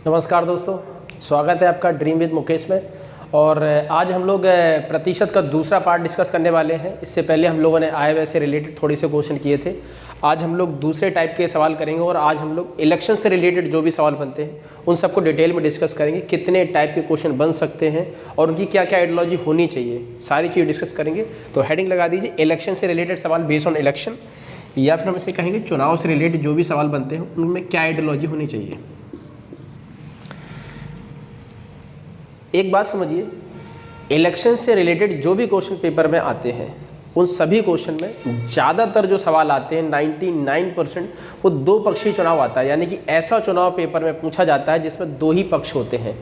नमस्कार दोस्तों, स्वागत है आपका ड्रीम विद मुकेश में। और आज हम लोग प्रतिशत का दूसरा पार्ट डिस्कस करने वाले हैं। इससे पहले हम लोगों ने आय व्यय से रिलेटेड थोड़ी से क्वेश्चन किए थे। आज हम लोग दूसरे टाइप के सवाल करेंगे और आज हम लोग इलेक्शन से रिलेटेड जो भी सवाल बनते हैं उन सबको डिटेल में डिस्कस करेंगे। कितने टाइप के क्वेश्चन बन सकते हैं और उनकी क्या क्या आइडियोलॉजी होनी चाहिए, सारी चीज़ डिस्कस करेंगे। तो हेडिंग लगा दीजिए इलेक्शन से रिलेटेड सवाल बेस्ड ऑन इलेक्शन, या फिर हम इसे कहेंगे चुनाव से रिलेटेड जो भी सवाल बनते हैं उनमें क्या आइडियोलॉजी होनी चाहिए। एक बात समझिए, इलेक्शन से रिलेटेड जो भी क्वेश्चन पेपर में आते हैं उन सभी क्वेश्चन में ज़्यादातर जो सवाल आते हैं 99% वो दो पक्षीय चुनाव आता है। यानी कि ऐसा चुनाव पेपर में पूछा जाता है जिसमें दो ही पक्ष होते हैं,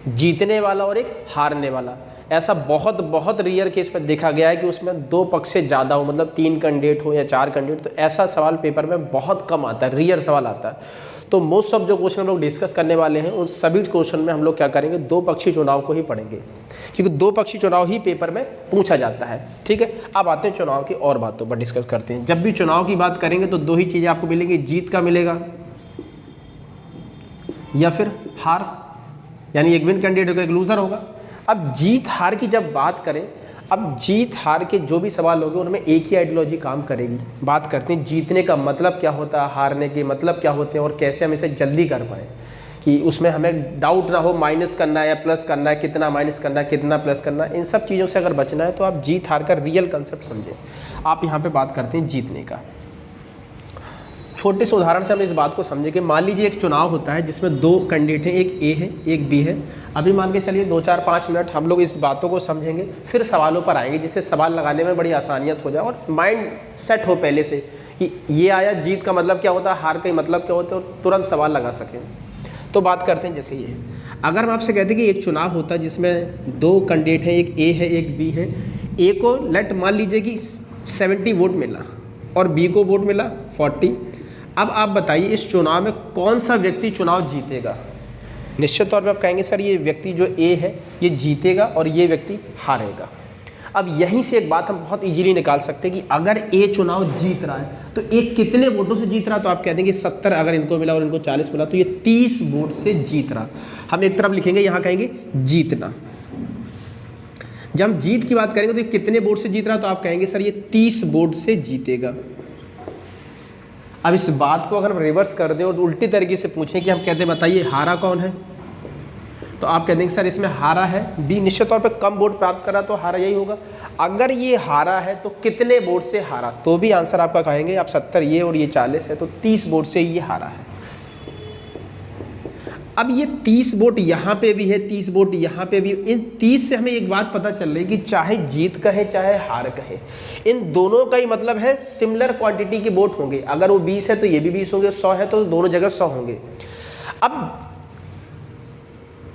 जीतने वाला और एक हारने वाला। ऐसा बहुत रेयर केस में देखा गया है कि उसमें दो पक्ष से ज़्यादा हो, मतलब 3 कैंडिडेट हो या 4 कैंडिडेट। तो ऐसा सवाल पेपर में बहुत कम आता है, रेयर सवाल आता है। तो मोस्ट ऑफ जो क्वेश्चन हम लोग डिस्कस करने वाले हैं उन सभी क्वेश्चन में हम लोग क्या करेंगे, दो पक्षी चुनाव को ही पढ़ेंगे, क्योंकि दो पक्षी चुनाव ही पेपर में पूछा जाता है। ठीक है, अब आते हैं चुनाव की और बातों पर डिस्कस करते हैं। जब भी चुनाव की बात करेंगे तो दो ही चीज़ें आपको मिलेंगी, जीत का मिलेगा या फिर हार, यानी एक विन कैंडिडेट होगा एक लूजर होगा। अब जीत हार की जब बात करें, अब जीत हार के जो भी सवाल होंगे उनमें एक ही आइडियोलॉजी काम करेगी। बात करते हैं जीतने का मतलब क्या होता है, हारने के मतलब क्या होते हैं और कैसे हम इसे जल्दी कर पाएँ कि उसमें हमें डाउट ना हो माइनस करना है या प्लस करना है, कितना माइनस करना है, कितना प्लस करना है। इन सब चीज़ों से अगर बचना है तो आप जीत हार का रियल कंसेप्ट समझें। आप यहाँ पर बात करते हैं जीतने का। छोटे से उदाहरण से हम इस बात को समझें कि मान लीजिए एक चुनाव होता है जिसमें दो कैंडिडेट हैं, एक ए है एक बी है। अभी मान के चलिए 2-4-5 मिनट हम लोग इस बातों को समझेंगे, फिर सवालों पर आएंगे जिससे सवाल लगाने में बड़ी आसानियत हो जाए और माइंड सेट हो पहले से कि ये आया जीत का मतलब क्या होता है, हार का मतलब क्या होता है, और तुरंत सवाल लगा सकें। तो बात करते हैं जैसे ये, अगर हम आपसे कहते हैं कि एक चुनाव होता है जिसमें दो कैंडिडेट हैं, एक ए है एक बी है। ए को लेट मान लीजिए कि 70 वोट मिला और बी को वोट मिला 40। अब आप बताइए इस चुनाव में कौन सा व्यक्ति चुनाव जीतेगा। निश्चित तौर पे आप कहेंगे सर ये व्यक्ति जो ए है ये जीतेगा और ये व्यक्ति हारेगा। अब यहीं से एक बात हम बहुत इजीली निकाल सकते हैं कि अगर ए चुनाव जीत रहा है तो ए कितने वोटों से जीत रहा है, तो आप कह देंगे 70 अगर इनको मिला और इनको 40 मिला तो ये 30 वोट से जीत रहा। हम एक तरफ लिखेंगे, यहाँ कहेंगे जीतना। जब हम जीत की बात करेंगे तो कितने वोट से जीत रहा, तो आप कहेंगे सर ये 30 वोट से जीतेगा। अब इस बात को अगर हम रिवर्स कर दें और उल्टी तरीके से पूछें कि हम कहते हैं बताइए हारा कौन है, तो आप कहते हैं सर इसमें हारा है बी, निश्चित तौर पे कम वोट प्राप्त करा तो हारा यही होगा। अगर ये हारा है तो कितने वोट से हारा, तो भी आंसर आपका कहेंगे आप 70 ये और ये 40 है तो 30 वोट से ये हारा है। अब ये 30 वोट यहाँ पे भी है, 30 वोट यहाँ पे भी। इन 30 से हमें एक बात पता चल रही है कि चाहे जीत कहे चाहे हार कहे, इन दोनों का ही मतलब है सिमिलर क्वांटिटी के वोट होंगे। अगर वो 20 है तो ये भी 20 होंगे, 100 है तो दोनों जगह 100 होंगे।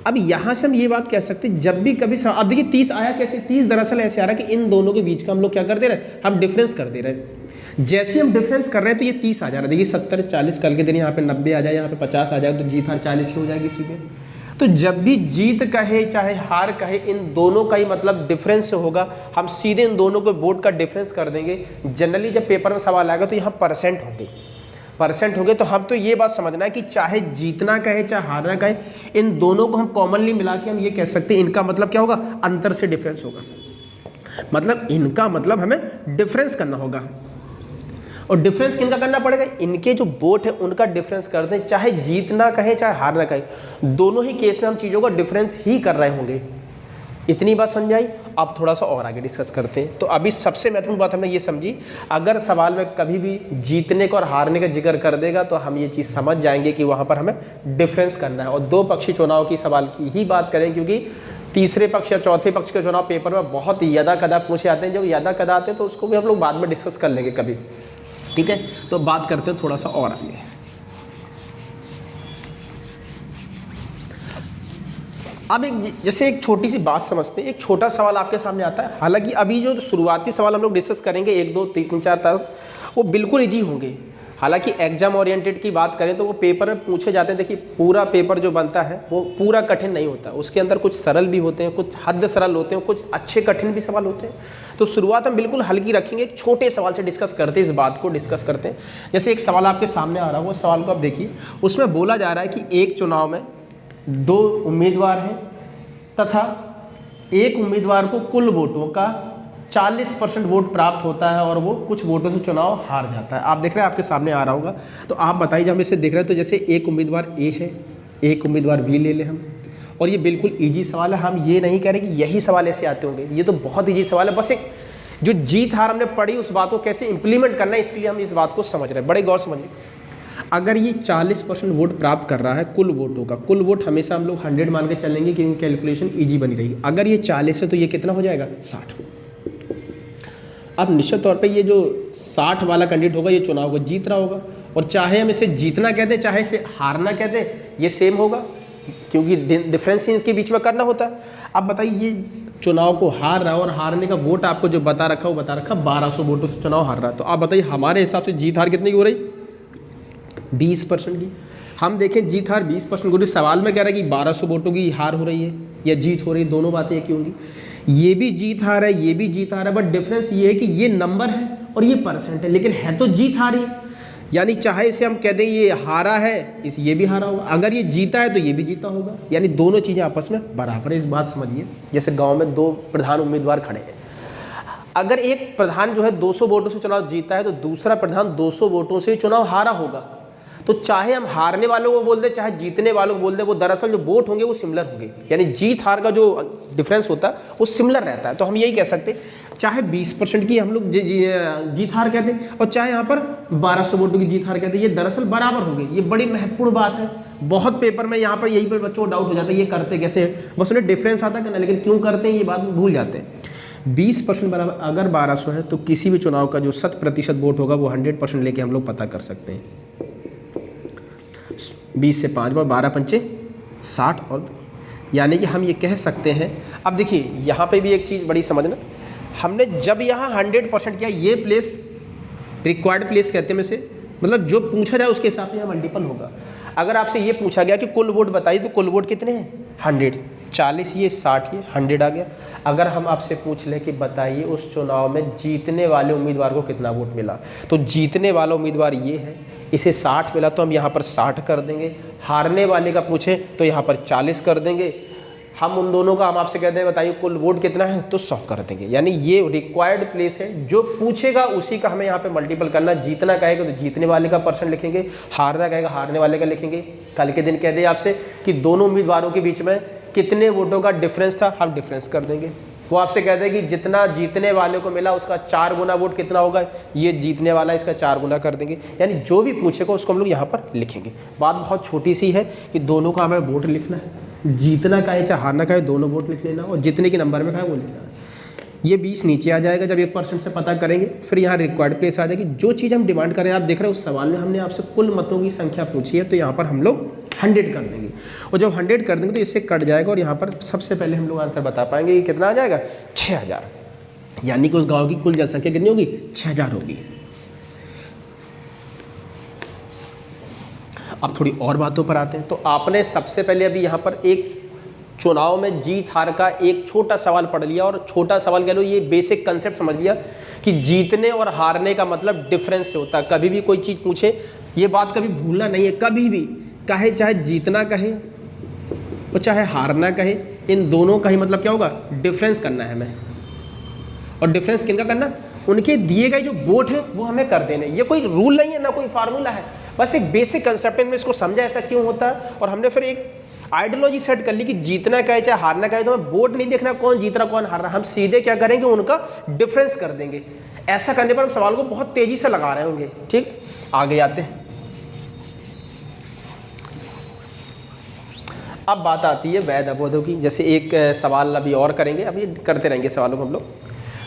अब यहाँ से हम ये बात कह सकते हैं जब भी कभी अब देखिए 30 आया कैसे, 30 दरअसल ऐसे आ रहा है कि इन दोनों के बीच का हम लोग क्या कर दे रहे हैं, हम डिफरेंस कर दे रहे हैं। जैसे हम डिफरेंस कर रहे हैं तो ये 30 आ जा रहा है। देखिए 70-40 कल के दिन यहाँ पे 90 आ जाए, यहाँ पे 50 आ जाए तो जीत हार 40 ही हो जाएगी सीधे। तो जब भी जीत कहे चाहे हार कहे इन दोनों का ही मतलब डिफरेंस होगा। हम सीधे इन दोनों को वोट का डिफरेंस कर देंगे। जनरली जब पेपर में सवाल आएगा तो यहाँ परसेंट होंगे। तो हम तो ये बात समझना है कि चाहे जीतना कहे चाहे हारना कहे, इन दोनों को हम कॉमनली मिला के हम ये कह सकते हैं इनका मतलब क्या होगा, अंतर से डिफरेंस होगा। मतलब इनका मतलब हमें डिफरेंस करना होगा। और डिफरेंस किनका करना पड़ेगा, इनके जो वोट है उनका डिफरेंस कर दें, चाहे जीतना कहे चाहे हारना कहे, दोनों ही केस में हम चीज़ों का डिफरेंस ही कर रहे होंगे। इतनी बात समझ आई। अब थोड़ा सा और आगे डिस्कस करते हैं। तो अभी सबसे महत्वपूर्ण बात हमने ये समझी, अगर सवाल में कभी भी जीतने का और हारने का जिक्र कर देगा तो हम ये चीज़ समझ जाएंगे कि वहाँ पर हमें डिफरेंस करना है। और दो पक्षी चुनाव की सवाल की ही बात करें, क्योंकि तीसरे पक्ष या चौथे पक्ष के चुनाव पेपर में बहुत यदा कदा पूछे जाते हैं। जब यदा कदा आते हैं तो उसको भी हम लोग बाद में डिस्कस कर लेंगे कभी। ठीक है, तो बात करते हैं थोड़ा सा और आगे। अब जैसे एक छोटी सी बात समझते हैं। एक छोटा सवाल आपके सामने आता है, हालांकि अभी जो शुरुआती सवाल हम लोग डिस्कस करेंगे 1 2 3 4 तक वो बिल्कुल इजी होंगे। हालांकि एग्जाम ओरिएंटेड की बात करें तो वो पेपर में पूछे जाते हैं। देखिए पूरा पेपर जो बनता है वो पूरा कठिन नहीं होता, उसके अंदर कुछ सरल भी होते हैं, कुछ हद सरल होते हैं, कुछ अच्छे कठिन भी सवाल होते हैं। तो शुरुआत हम बिल्कुल हल्की रखेंगे, एक छोटे सवाल से डिस्कस करते हैं, इस बात को डिस्कस करते हैं। जैसे एक सवाल आपके सामने आ रहा है, वो सवाल को आप देखिए, उसमें बोला जा रहा है कि एक चुनाव में 2 उम्मीदवार हैं तथा एक उम्मीदवार को कुल वोटों का 40% वोट प्राप्त होता है और वो कुछ वोटों से चुनाव हार जाता है। आप देख रहे हैं, आपके सामने आ रहा होगा। तो आप बताइए, जब हम इसे देख रहे हैं तो जैसे एक उम्मीदवार ए है, एक उम्मीदवार बी ले लें हम, और ये बिल्कुल ईजी सवाल है। हम ये नहीं कह रहे कि यही सवाल ऐसे आते होंगे, ये तो बहुत ईजी सवाल है। बस एक जो जीत हार हमने पढ़ी उस बात को कैसे इंप्लीमेंट करना है, इसके लिए हम इस बात को समझ रहे हैं। बड़े गौर समझिए, अगर ये 40% वोट प्राप्त कर रहा है कुल वोटों का, कुल वोट हमेशा हम लोग 100 मान के चलेंगे क्योंकि कैलकुलेशन ईजी बनी रहेगी। अगर ये 40 है तो ये कितना हो जाएगा, 60। अब निश्चित तौर पे ये जो 60 वाला कैंडिडेट होगा ये चुनाव को जीत रहा होगा, और चाहे हम इसे जीतना कहते हैं चाहे इसे हारना कहते हैं, ये सेम होगा क्योंकि डिफरेंस इनके बीच में करना होता है। अब बताइए, ये चुनाव को हार रहा है और हारने का वोट आपको जो बता रखा वो बता रखा 1200 वोटों से चुनाव हार रहा है। तो आप बताइए हमारे हिसाब से जीत हार कितनी की हो रही, 20% की। हम देखें जीत हार 20% की, सवाल में कह रहा है कि 1200 वोटों की हार हो रही है या जीत हो रही है, दोनों बातें एक ही होंगी। ये भी जीत हार है, ये भी जीत हार है, बट डिफरेंस ये है कि ये नंबर है और ये परसेंट है, लेकिन है तो जीत हार ही। यानी चाहे इसे हम कह दें ये हारा है, इस ये भी हारा होगा, अगर ये जीता है तो ये भी जीता होगा, यानी दोनों चीज़ें आपस में बराबर है। इस बात समझिए, जैसे गांव में 2 प्रधान उम्मीदवार खड़े हैं, अगर एक प्रधान जो है 200 वोटों से चुनाव जीता है तो दूसरा प्रधान 200 वोटों से चुनाव हारा होगा। तो चाहे हम हारने वालों को बोल दें चाहे जीतने वालों को बोल दें, वो दरअसल जो वोट होंगे वो सिमिलर होंगे, यानी जीत हार का जो डिफरेंस होता है वो सिमिलर रहता है। तो हम यही कह सकते हैं, चाहे 20% की हम लोग जीत हार कहते हैं और चाहे यहाँ पर 1200 वोटों की जीत हार कहते हैं, ये दरअसल बराबर हो गई। ये बड़ी महत्वपूर्ण बात है, बहुत पेपर में यहाँ पर यही पर बच्चों को डाउट हो जाता है ये करते कैसे हैं, बस उन्हें डिफरेंस आता है, लेकिन क्यों करते हैं ये बात भूल जाते हैं। 20% बराबर, अगर 1200 है तो किसी भी चुनाव का जो 100% वोट होगा वो 100% लेके हम लोग पता कर सकते हैं। 20 से 5 बार 12 पंचे 60, और यानी कि हम ये कह सकते हैं। अब देखिए यहाँ पे भी एक चीज़ बड़ी समझना, हमने जब यहाँ 100% किया, ये प्लेस रिक्वायर्ड प्लेस कहते हैं में से, मतलब जो पूछा जाए उसके हिसाब से यहाँ मल्टीपल होगा। अगर आपसे ये पूछा गया कि कुल वोट बताइए तो कुल वोट कितने हैं, 100, 40 ये 60 ये 100 आ गया। अगर हम आपसे पूछ लें कि बताइए उस चुनाव में जीतने वाले उम्मीदवार को कितना वोट मिला, तो जीतने वाला उम्मीदवार ये है, इसे 60 मिला तो हम यहाँ पर 60 कर देंगे। हारने वाले का पूछें तो यहाँ पर 40 कर देंगे। हम उन दोनों का हम आपसे कहते हैं बताइए कुल वोट कितना है, तो 100 कर देंगे। यानी ये रिक्वायर्ड प्लेस है, जो पूछेगा उसी का हमें यहाँ पे मल्टीपल करना। जीतना कहेगा तो जीतने वाले का परसेंट लिखेंगे, हारना कहेगा हारने वाले का लिखेंगे। कल के दिन कह दे आपसे कि दोनों उम्मीदवारों के बीच में कितने वोटों का डिफरेंस था, हम डिफरेंस कर देंगे। वो आपसे कहते हैं कि जितना जीतने वाले को मिला उसका 4 गुना वोट कितना होगा, ये जीतने वाला इसका 4 गुना कर देंगे। यानी जो भी पूछेगा उसको हम लोग यहाँ पर लिखेंगे। बात बहुत छोटी सी है कि दोनों का हमें वोट लिखना है, जीतना का है चाहे हारना का है, दोनों वोट लिख लेना, और जितने के नंबर में का है वो लिखना है। ये 20 नीचे आ जाएगा जब 1% से पता करेंगे, फिर यहाँ रिक्वायर्ड प्लेस आ जाएगी। जो चीज़ हम डिमांड करें, आप देख रहे हैं उस सवाल में हमने आपसे कुल मतों की संख्या पूछी है, तो यहाँ पर हम लोग 100 कर देंगे, और जब 100 कर देंगे तो इससे कट जाएगा, और यहाँ पर सबसे पहले हम लोग आंसर बता पाएंगे कि कितना आ जाएगा, 6000। यानी कि उस गाँव की कुल जनसंख्या कितनी होगी, 6000 होगी। अब थोड़ी और बातों पर आते हैं। तो आपने सबसे पहले अभी यहाँ पर एक चुनाव में जीत हार का एक छोटा सवाल पढ़ लिया, और छोटा सवाल कह लो, ये बेसिक कंसेप्ट समझ लिया कि जीतने और हारने का मतलब डिफरेंस से होता है। कभी भी कोई चीज़ पूछे, ये बात कभी भूलना नहीं है, कभी भी कहे, चाहे जीतना कहे और चाहे हारना कहे, इन दोनों का ही मतलब क्या होगा, डिफरेंस करना है हमें। और डिफरेंस किनका करना, उनके दिए गए जो वोट है वो हमें कर देने। ये कोई रूल नहीं है, ना कोई फार्मूला है, बस एक बेसिक कंसेप्ट है। इसको समझा ऐसा क्यों होता है, और हमने फिर एक आइडियोलॉजी सेट कर ली कि जीतना कहे चाहे हारना कहे, तो हमें वोट नहीं देखना कौन जीत रहा कौन हार रहा, हम सीधे क्या करेंगे, उनका डिफरेंस कर देंगे। ऐसा करने पर हम सवाल को बहुत तेजी से लगा रहे होंगे। ठीक, आगे आते हैं। अब बात आती है वैध अवैधों की। जैसे एक सवाल अभी और करेंगे, अभी करते रहेंगे सवालों को हम लोग।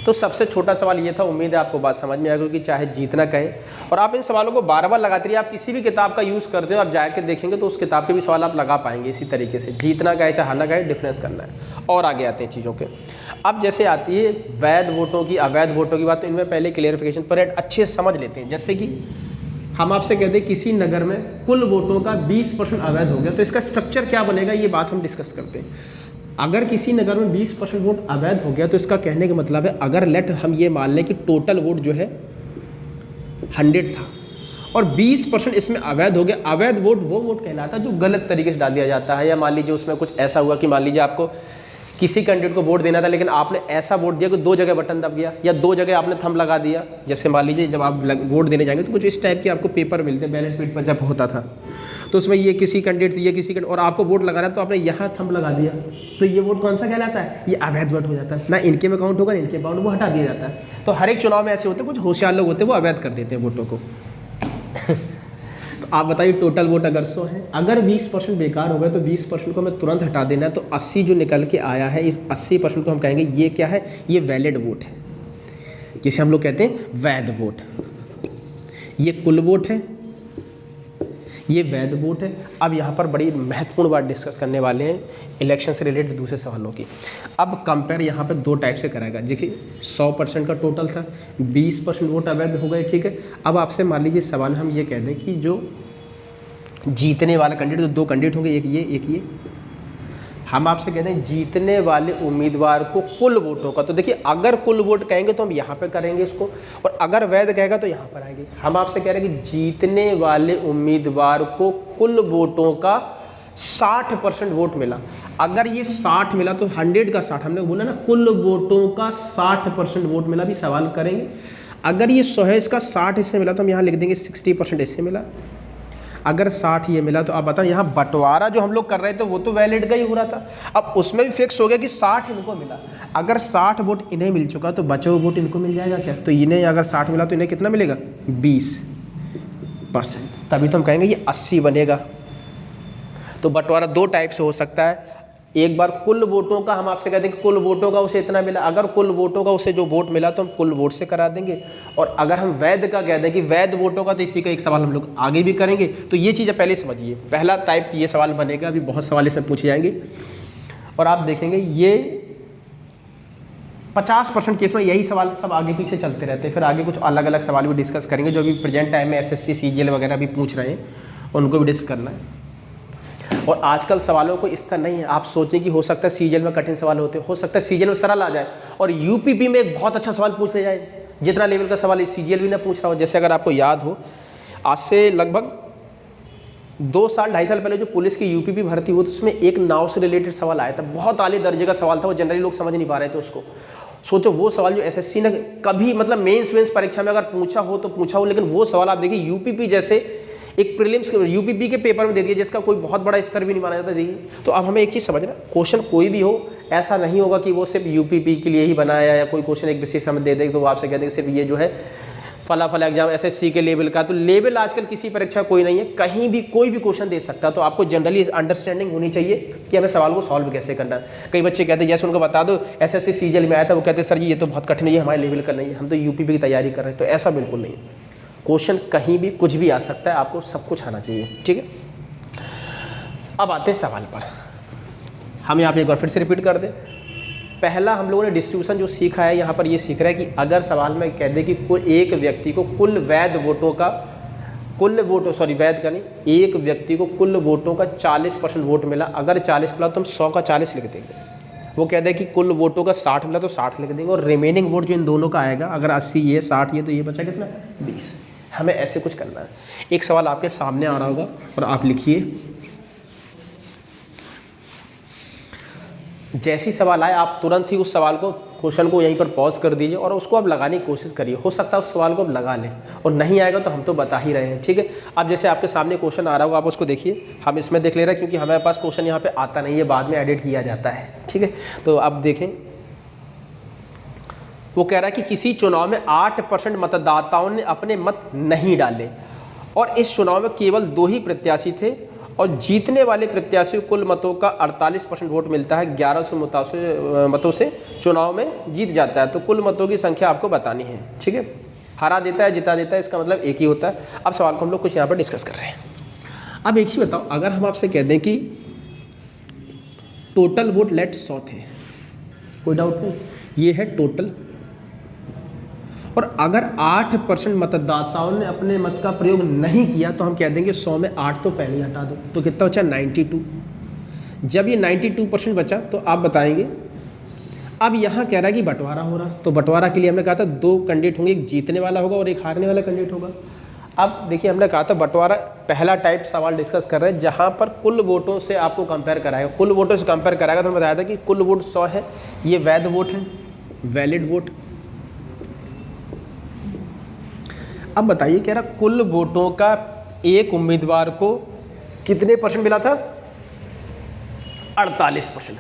तो सबसे छोटा सवाल ये था, उम्मीद है आपको बात समझ में आएगी कि चाहे जीतना कहे, और आप इन सवालों को बार बार लगाते रहिए। आप किसी भी किताब का यूज़ करते हो, आप जाकर देखेंगे तो उस किताब के भी सवाल आप लगा पाएंगे इसी तरीके से। जीतना कहे चाहे हारना कहे, डिफरेंस करना है। और आगे आते हैं चीज़ों के। अब जैसे आती है वैध वोटों की, अवैध वोटों की बात, तो इनमें पहले क्लियरिफिकेशन पर अच्छे से समझ लेते हैं। जैसे कि हम आपसे कहते हैं किसी नगर में कुल वोटों का 20% अवैध हो गया, तो इसका स्ट्रक्चर क्या बनेगा, ये बात हम डिस्कस करते हैं। अगर किसी नगर में 20% वोट अवैध हो गया, तो इसका कहने का मतलब है, अगर लेट हम ये मान लें कि टोटल वोट जो है 100 था, और 20% इसमें अवैध हो गया। अवैध वोट वो वोट कहलाता है जो गलत तरीके से डाल दिया जाता है, या मान लीजिए उसमें कुछ ऐसा हुआ कि मान लीजिए आपको किसी कैंडिडेट को वोट देना था लेकिन आपने ऐसा वोट दिया कि 2 जगह बटन दब गया या 2 जगह आपने थंब लगा दिया। जैसे मान लीजिए जब आप वोट देने जाएंगे तो कुछ इस टाइप के आपको पेपर मिलते हैं, बैलेट पेपर जब होता था तो उसमें ये किसी कैंडिडेट ये किसी कैंडिडेट और आपको वोट लगा रहा है तो आपने यहाँ थंब लगा दिया, तो ये वोट कौन सा कहलाता है? ये अवैध वोट हो जाता है। ना इनके में काउंट होगा ना इनके काउंट, वो हटा दिया जाता है। तो हर एक चुनाव में ऐसे होते हैं, कुछ होशियार लोग होते हैं वो अवैध कर देते हैं वोटों को। तो आप बताइए टोटल वोट अगर 100 है, अगर 20% बेकार हो गए तो 20% को हमें तुरंत हटा देना है। तो 80 जो निकल के आया है, इस 80% को हम कहेंगे ये क्या है? ये वैलिड वोट है, जिसे हम लोग कहते हैं वैध वोट। ये कुल वोट है, ये वैध वोट है। अब यहाँ पर बड़ी महत्वपूर्ण बात डिस्कस करने वाले हैं इलेक्शन से रिलेटेड दूसरे सवालों की। अब कंपेयर यहाँ पे 2 टाइप से कराएगा। देखिए 100% का टोटल था, 20% वोट अवैध हो गए, ठीक है। अब आपसे मान लीजिए सवाल हम ये कह दें कि जो जीतने वाला कैंडिडेट, तो 2 कैंडिडेट होंगे, एक ये, हम आपसे कहते हैं जीतने वाले उम्मीदवार को कुल वोटों का। तो देखिए अगर कुल वोट कहेंगे तो हम यहाँ पे करेंगे इसको, और अगर वैध कहेगा तो यहाँ पर आएंगे। हम आपसे कह रहे हैं कि जीतने वाले उम्मीदवार को कुल वोटों का 60% वोट मिला। अगर ये 60 मिला तो 100 का 60, हमने बोला ना कुल वोटों का 60% वोट मिला, भी सवाल करेंगे। अगर ये 100 है, इसका 60 इससे मिला तो हम यहाँ लिख देंगे 60% इससे मिला। अगर 60 ये मिला तो आप बताओ यहाँ बंटवारा जो हम लोग कर रहे थे वो तो वैलिड का ही हो रहा था, अब उसमें भी फिक्स हो गया कि 60 इनको मिला। अगर 60 वोट इन्हें मिल चुका तो बचे हुए वोट इनको मिल जाएगा क्या? तो इन्हें अगर 60 मिला तो इन्हें कितना मिलेगा? 20%। तभी तो हम कहेंगे ये 80 बनेगा। तो बंटवारा 2 टाइप से हो सकता है। एक बार कुल वोटों का हम आपसे कहते हैं कि कुल वोटों का उसे इतना मिला, अगर कुल वोटों का उसे जो वोट मिला तो हम कुल वोट से करा देंगे। और अगर हम वैध का कह दें कि वैध वोटों का, तो इसी का एक सवाल हम लोग आगे भी करेंगे। तो ये चीज़ें पहले समझिए, पहला टाइप ये सवाल बनेगा, अभी बहुत सवाल इसमें पूछे जाएंगे और आप देखेंगे ये 50% केस में यही सवाल सब आगे पीछे चलते रहते हैं। फिर आगे कुछ अलग अलग सवाल भी डिस्कस करेंगे जो अभी प्रेजेंट टाइम में SSC CGL वगैरह भी पूछ रहे हैं, उनको भी डिस्कस करना है। और आजकल सवालों को इस तरह नहीं है, आप सोचें कि हो सकता है सीजीएल में कठिन सवाल होते, हो सकता है सीजीएल में सरल आ जाए और यूपीपी में एक बहुत अच्छा सवाल पूछ ले जाए, जितना लेवल का सवाल सीजीएल भी ना पूछ रहा हो। जैसे अगर आपको याद हो, आज से लगभग 2 साल 2.5 साल पहले जो पुलिस की यूपीपी भर्ती हुई तो उसमें एक नाव से रिलेटेड सवाल आया था, बहुत आले दर्जे का सवाल था, वो जनरली लोग समझ नहीं पा रहे थे उसको। सोचो वो सवाल जो एसएससी ने कभी मतलब मेंस परीक्षा में अगर पूछा हो तो पूछा हो, लेकिन वो सवाल आप देखिए यूपीपी जैसे एक प्रीलिम्स यूपीपी के पेपर में दे दिया जिसका कोई बहुत बड़ा स्तर भी नहीं माना जाता। देखिए तो अब हमें एक चीज़ समझना, क्वेश्चन कोई भी हो ऐसा नहीं होगा कि वो सिर्फ यूपीपी के लिए ही बनाया या कोई क्वेश्चन एक विशेष समय दे दे तो वो आपसे कहते हैं सिर्फ ये जो है फला एग्जाम एसएससी के लेवल का। तो लेवल आजकल किसी परीक्षा कोई नहीं है, कहीं भी कोई भी क्वेश्चन दे सकता है। तो आपको जनरली अंडरस्टैंडिंग होनी चाहिए कि हमें सवाल को सॉल्व कैसे करना है। कई बच्चे कहते हैं जैसे उनको बता दो एसएससी सीजीएल में आया था, वो कहते हैं सर जी ये तो बहुत कठिन है, हमारे लेवल का नहीं है, हम तो यूपीपी की तैयारी कर रहे हैं। तो ऐसा बिल्कुल नहीं है, क्वेश्चन कहीं भी कुछ भी आ सकता है, आपको सब कुछ आना चाहिए, ठीक है। अब आते हैं सवाल पर, हम यहाँ पे एक बार फिर से रिपीट कर दें। पहला हम लोगों ने डिस्ट्रीब्यूशन जो सीखा है, यहाँ पर ये सीख रहा है कि अगर सवाल में कह दे कि कोई एक व्यक्ति को कुल वैध वोटों का वैध का नहीं, एक व्यक्ति को कुल वोटों का 40% वोट मिला, अगर 40 मिला तो हम 100 का 40 लिख देंगे। वो कहते हैं कि कुल वोटों का 60 मिला तो 60 लिख देंगे और रिमेनिंग वोट जो इन दोनों का आएगा, अगर 80 ये 60 ये, तो ये बचा कितना 20। हमें ऐसे कुछ करना है। एक सवाल आपके सामने आ रहा होगा और आप लिखिए, जैसी सवाल आए आप तुरंत ही उस सवाल को क्वेश्चन को यहीं पर पॉज कर दीजिए और उसको आप लगाने की कोशिश करिए। हो सकता है उस सवाल को आप लगा लें और नहीं आएगा तो हम तो बता ही रहे हैं, ठीक है। अब जैसे आपके सामने क्वेश्चन आ रहा होगा आप उसको देखिए, हम इसमें देख ले रहे हैं क्योंकि हमारे पास क्वेश्चन यहाँ पे आता नहीं है, बाद में एडिट किया जाता है, ठीक है। तो अब देखें, वो कह रहा है कि किसी चुनाव में 8% मतदाताओं ने अपने मत नहीं डाले और इस चुनाव में केवल 2 ही प्रत्याशी थे और जीतने वाले प्रत्याशी को कुल मतों का 48% वोट मिलता है, 1100 मतों से चुनाव में जीत जाता है। तो कुल मतों की संख्या आपको बतानी है, ठीक है। हरा देता है जिता देता है, इसका मतलब एक ही होता है। अब सवाल को हम लोग कुछ यहाँ पर डिस्कस कर रहे हैं। अब एक चीज़ बताओ, अगर हम आपसे कह दें कि टोटल वोट लेट 100 थे, कोई डाउट नहीं, ये है टोटल, और अगर 8% मतदाताओं ने अपने मत का प्रयोग नहीं किया तो हम कह देंगे 100 में 8 तो पहले ही हटा दो, तो कितना बचा 92। जब ये 92% बचा तो आप बताएंगे, अब यहाँ कह रहा है कि बंटवारा हो रहा, तो बंटवारा के लिए हमने कहा था 2 कैंडिडेट होंगे, एक जीतने वाला होगा और एक हारने वाला कैंडिडेट होगा। अब देखिए हमने कहा था बंटवारा पहला टाइप सवाल डिस्कस कर रहे हैं जहाँ पर कुल वोटों से आपको कंपेयर कराएगा, कुल वोटों से कंपेयर कराएगा। तो बताया था कि कुल वोट 100 है, ये वैध वोट है, वैलिड वोट। अब बताइए कह रहा कुल वोटों का एक उम्मीदवार को कितने % मिला था? 48%।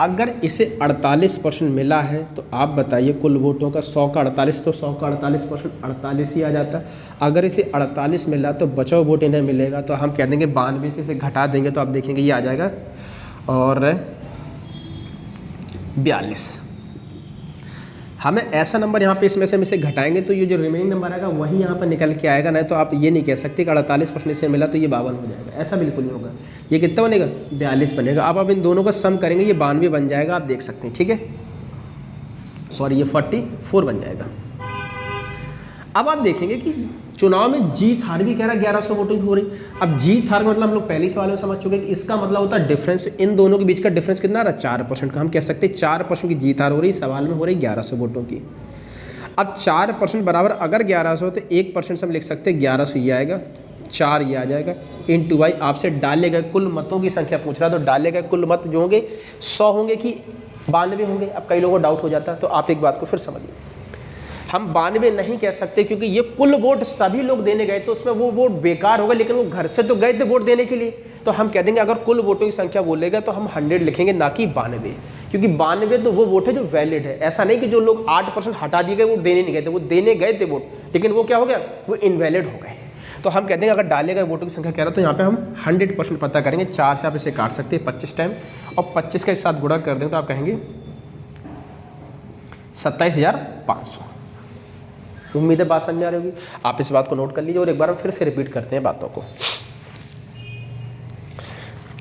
अगर इसे 48% मिला है तो आप बताइए कुल वोटों का 100 का 48, तो 100 का 48% 48 ही आ जाता है। अगर इसे 48 मिला तो बचाव वोट इन्हें मिलेगा, तो हम कह देंगे 92 से इसे घटा देंगे तो आप देखेंगे ये आ जाएगा और 42। हमें ऐसा नंबर यहाँ पे इसमें से हम इसे घटाएंगे तो ये जो रिमेनिंग नंबर आएगा वही यहाँ पर निकल के आएगा। नहीं तो आप ये नहीं कह सकते कि 48% इसे मिला तो ये 52 हो जाएगा, ऐसा बिल्कुल नहीं होगा। ये कितना बनेगा? 42 बनेगा। अब आप इन दोनों का सम करेंगे, ये 92 बन जाएगा, आप देख सकते हैं, ठीक है। सॉरी, ये 44 बन जाएगा। अब आप देखेंगे कि चुनाव में जीत हार भी कह रहा है 1100 वोटिंग हो रही। अब जीत हार का मतलब हम लोग पहले सवाल में समझ चुके हैं कि इसका मतलब होता है डिफरेंस, इन दोनों के बीच का डिफरेंस कितना रहा? 4% का। हम कह सकते हैं 4% की जीत हार हो रही, सवाल में हो रही 1100 वोटों की। अब 4% बराबर अगर 1100 तो 1% से हम लिख सकते हैं 1100 ये आएगा, 4 ये आ जाएगा, इंटू वाई आपसे डाले गए कुल मतों की संख्या पूछ रहा है, तो डाले गए कुल मत जो होंगे 100 होंगे कि 92 होंगे। अब कई लोगों को डाउट हो जाता है, तो आप एक बात को फिर समझिए, हम 92 नहीं कह सकते क्योंकि ये कुल वोट सभी लोग देने गए तो उसमें वो वोट बेकार होगा, लेकिन वो घर से तो गए थे वोट देने के लिए। तो हम कह देंगे अगर कुल वोटों की संख्या बोलेगा तो हम 100 लिखेंगे, ना कि 92, क्योंकि 92 तो वो वोट है जो वैलिड है। ऐसा नहीं कि जो लोग 8% हटा दिए गए वो देने नहीं गए थे, वो देने गए थे वोट, लेकिन वो क्या हो गया? वो इनवैलिड हो गए। तो हम कहते हैं अगर डाले गए वोटों की संख्या कह रहा तो यहाँ पे हम 100% पता करेंगे। 4 से आप इसे काट सकते हैं 25 टाइम, और 25 के साथ गुणा कर दें तो आप कहेंगे 27,500। उम्मीद है बात समझ में आ रही होगी। आप इस बात को नोट कर लीजिए और एक बार हम फिर से रिपीट करते हैं बातों को,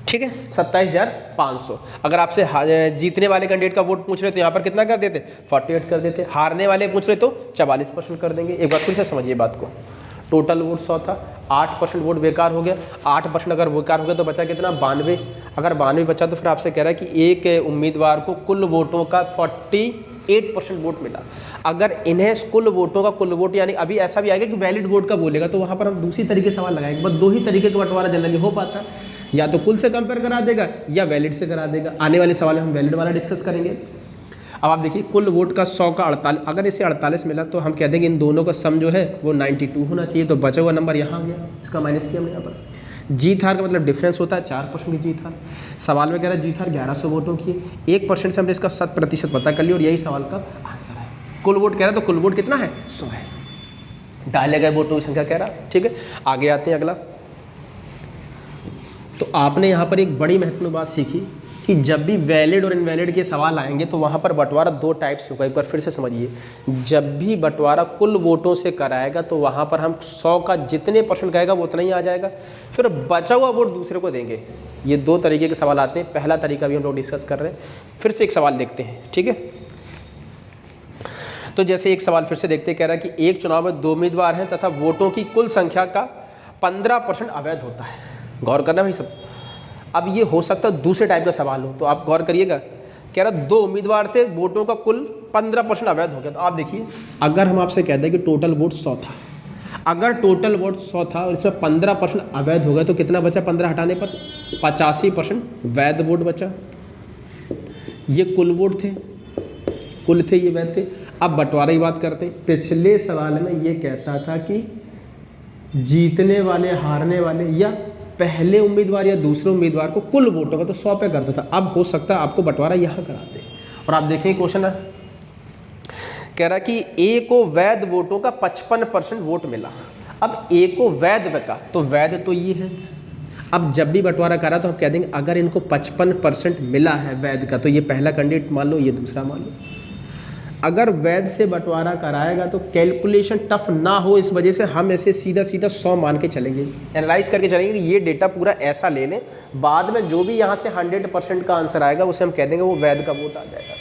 ठीक है। 27,500। अगर आपसे जीतने वाले कैंडिडेट का वोट पूछ रहे तो यहाँ पर कितना कर देते? 48 कर देते। हारने वाले पूछ रहे तो 44% कर देंगे। एक बार फिर से समझिए बात को। टोटल वोट 100 था, 8% वोट बेकार हो गया। 8% अगर बेकार हो गया तो बचा कितना? 92। अगर 92 बचा तो फिर आपसे कह रहा है कि एक उम्मीदवार को कुल वोटों का 48% वोट मिला। अगर इन्हें कुल वोटों का कुल वोट, यानी अभी ऐसा भी आएगा कि वैलिड वोट का बोलेगा तो वहाँ पर हम दूसरी तरीके से सवाल लगाएंगे। बस 2 ही तरीके का बंटवारा जनरली हो पाता है, या तो कुल से कंपेयर करा देगा या वैलिड से करा देगा। आने वाले सवाल में हम वैलिड वाला डिस्कस करेंगे। अब आप देखिए कुल वोट का 100 का 48, अगर इसे 48 मिला तो हम कह देंगे इन दोनों का सम जो है वो 92 होना चाहिए। तो बचा हुआ नंबर यहाँ आ गया, इसका माइनस किया हमने यहाँ पर। जीत हार का मतलब डिफरेंस होता है 4% की जीत हार। सवाल में कह रहा है जीत हार 1100 वोटों की है, 1% से हमने इसका 100% पता कर लिया और यही सवाल का आंसर है। कुल वोट कह रहा है तो कुल वोट कितना है? 100 है। डाले गए वोटों की संख्या कह रहा है, ठीक है। आगे आते हैं अगला। तो आपने यहाँ पर एक बड़ी महत्वपूर्ण बात सीखी कि जब भी वैलिड और इनवैलिड के सवाल आएंगे तो वहाँ पर बंटवारा 2 टाइप से होगा। एक बार फिर से समझिए, जब भी बंटवारा कुल वोटों से कराएगा तो वहाँ पर हम 100 का जितने % कहेगा वो उतना ही आ जाएगा, फिर बचा हुआ वोट दूसरे को देंगे। ये 2 तरीके के सवाल आते हैं। पहला तरीका भी हम लोग डिस्कस कर रहे हैं। फिर से एक सवाल देखते हैं, ठीक है। तो जैसे एक सवाल फिर से देखते हैं, कह रहा है कि एक चुनाव में 2 उम्मीदवार हैं तथा वोटों की कुल संख्या का 15% अवैध होता है। गौर करना भाई सब। अब ये हो सकता है दूसरे टाइप का सवाल हो, तो आप गौर करिएगा। कह रहा 2 उम्मीदवार थे, वोटों का कुल 15% अवैध हो गया। तो आप देखिए, अगर हम आपसे कहते हैं कि टोटल वोट 100 था, अगर टोटल वोट 100 था और इसमें 15% अवैध हो गया तो कितना बचा? 15 हटाने पर 85% वैध वोट बचा। ये कुल वोट थे, कुल थे, ये वैध थे। अब बंटवारे की बात करते हैं। पिछले सवाल में ये कहता था कि जीतने वाले, हारने वाले या पहले उम्मीदवार या दूसरे उम्मीदवार को कुल वोटों का तो 100 पे करता था। अब हो सकता है आपको बंटवारा यहाँ कराते हैं। और आप देखें क्वेश्चन है, कह रहा कि ए को वैध वोटों का 55% वोट मिला। अब ए को वैध बका, तो वैध तो ये है। अब जब भी बंटवारा करा तो हम कह देंगे अगर इनको 55% मिला है वैध का तो ये पहला कैंडिडेट मान लो, ये दूसरा मान लो। अगर वैध से बंटवारा कराएगा तो कैलकुलेशन टफ ना हो, इस वजह से हम ऐसे सीधा सीधा 100 मान के चलेंगे, एनालाइज करके चलेंगे कि ये डेटा पूरा ऐसा ले लें। बाद में जो भी यहाँ से 100% का आंसर आएगा उसे हम कह देंगे वो वैध का वोट आ जाएगा।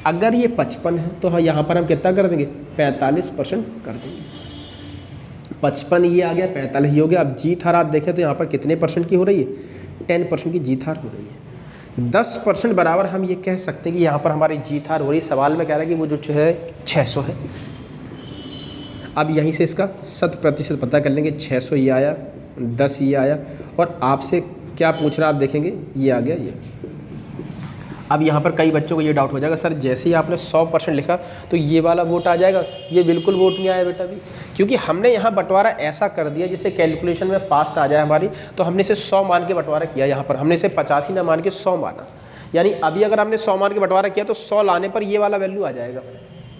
अगर ये 55 है तो हाँ यहाँ पर हम कितना कर देंगे? 45% कर देंगे। 55 ये आ गया, 45 ये हो गया। अब जीत हार आप देखें तो यहाँ पर कितने % की हो रही है? 10% की जीत हार हो रही है। 10% बराबर हम ये कह सकते हैं कि यहाँ पर हमारी जीत हार हो रही। सवाल में कह रहा है कि वो जो है 600 है। अब यहीं से इसका 100% पता कर लेंगे। 600 ये आया, 10 ये आया, और आपसे क्या पूछ रहा है आप देखेंगे, ये आ गया ये। अब यहाँ पर कई बच्चों को ये डाउट हो जाएगा, सर जैसे ही आपने 100% लिखा तो ये वाला वोट आ जाएगा, ये बिल्कुल वोट नहीं आया बेटा भी, क्योंकि हमने यहाँ बंटवारा ऐसा कर दिया जिससे कैलकुलेशन में फास्ट आ जाए हमारी, तो हमने इसे 100 मान के बंटवारा किया। यहाँ पर हमने इसे 85 ना मान के 100 माना, यानी अभी अगर हमने 100 मान के बंटवारा किया तो 100 लाने पर ये वाला वैल्यू आ जाएगा,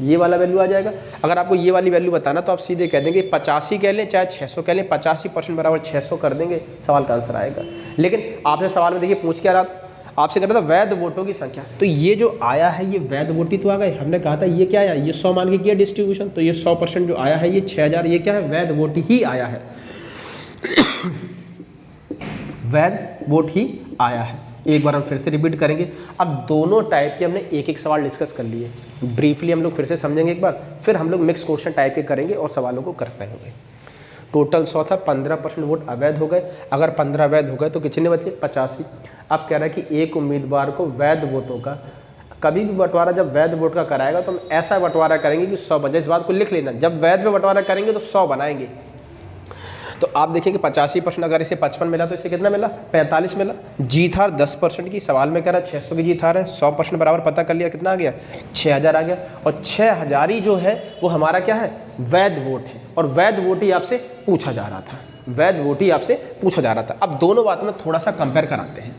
ये वाला वैल्यू आ जाएगा। अगर आपको ये वाली वैल्यू बताना तो आप सीधे कह देंगे 85 कह लें चाहे 600 कह लें, 85% बराबर 600 कर देंगे, सवाल का आंसर आएगा। लेकिन आपने सवाल में देखिए पूछ क्या रहा था, आपसे कह रहा था वैध वोटों की संख्या, तो ये जो आया है ये वैध वोट ही तो आ गए। हमने कहा था ये क्या आया, ये 100 मान के किया डिस्ट्रीब्यूशन, तो ये 100% जो आया है ये 6000, ये क्या है, वैध वोट ही आया है, वैध वोट ही आया है। एक बार हम फिर से रिपीट करेंगे। अब दोनों टाइप के हमने एक एक सवाल डिस्कस कर लिए, ब्रीफली हम लोग फिर से समझेंगे एक बार, फिर हम लोग मिक्स क्वेश्चन टाइप के करेंगे और सवालों को कर पाएंगे। टोटल 100 था, 15% वोट अवैध हो गए। अगर 15 वैध हो गए तो कितने बचे, 85। अब कह रहा है कि एक उम्मीदवार को वैध वोटों का, कभी भी बंटवारा जब वैध वोट का कराएगा तो हम ऐसा बंटवारा करेंगे कि 100 बचे। इस बात को लिख लेना, जब वैध में बंटवारा करेंगे तो 100 बनाएंगे। तो आप देखेंगे 85%, अगर इसे 55 मिला तो इसे कितना मिला, 45 मिला। जीत हार 10% की, सवाल में कह रहा है 600 की जीत हार है, 100% बराबर पता कर लिया, कितना आ गया, 6000 आ गया। और 6000 ही जो है वो हमारा क्या है, वैध वोट है, और वैध वोट ही आपसे पूछा जा रहा था, वैध वोट ही आपसे पूछा जा रहा था। अब दोनों बातों में थोड़ा सा कंपेयर कराते हैं।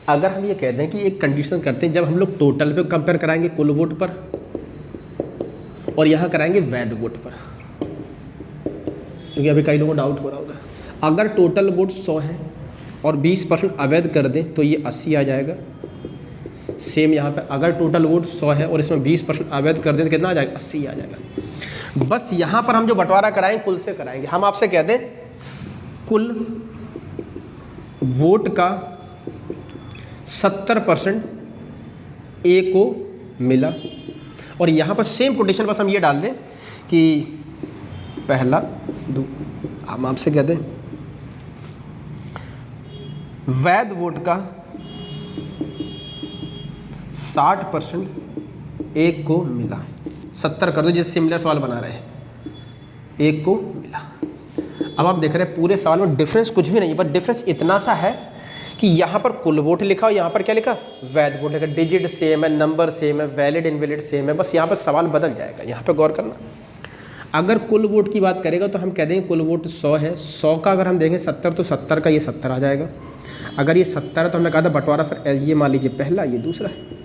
अगर हम ये कहते हैं कि एक कंडीशन करते हैं, जब हम लोग टोटल पे कंपेयर कराएंगे कुल वोट पर, और यहाँ कराएंगे वैध वोट पर, क्योंकि अभी कई लोगों को डाउट हो रहा होगा। अगर टोटल वोट 100 है और 20% अवैध कर दें तो ये 80 आ जाएगा। सेम यहाँ पे अगर टोटल वोट 100 है और इसमें 20% अवैध कर दें तो कितना आ जाएगा, 80 आ जाएगा। बस यहाँ पर हम जो बंटवारा कराएंगे कुल से कराएंगे। हम आपसे कहते हैं कुल वोट का 70% ए को मिला, और यहाँ पर सेम कोटेशन बस हम ये डाल दें कि पहला हम आपसे कहते हैं वैध वोट का 60% एक को मिला। 70 कर दो, जैसे सिमिलर सवाल बना रहे हैं, एक को मिला। अब आप देख रहे हैं पूरे सवाल में डिफरेंस कुछ भी नहीं है, पर डिफरेंस इतना सा है कि यहाँ पर कुल वोट लिखा और यहाँ पर क्या लिखा, वैध वोट लिखा। डिजिट सेम है, नंबर सेम है, वैलिड इनवैलिड सेम है, बस यहाँ पर सवाल बदल जाएगा। यहाँ पर गौर करना। अगर कुल वोट की बात करेगा तो हम कह देंगे कुल वोट 100 है, 100 का अगर हम देंगे 70 तो 70 का ये 70 आ जाएगा। अगर ये 70 है तो हमने कहा था बंटवारा फिर ये मान लीजिए पहला, ये दूसरा है।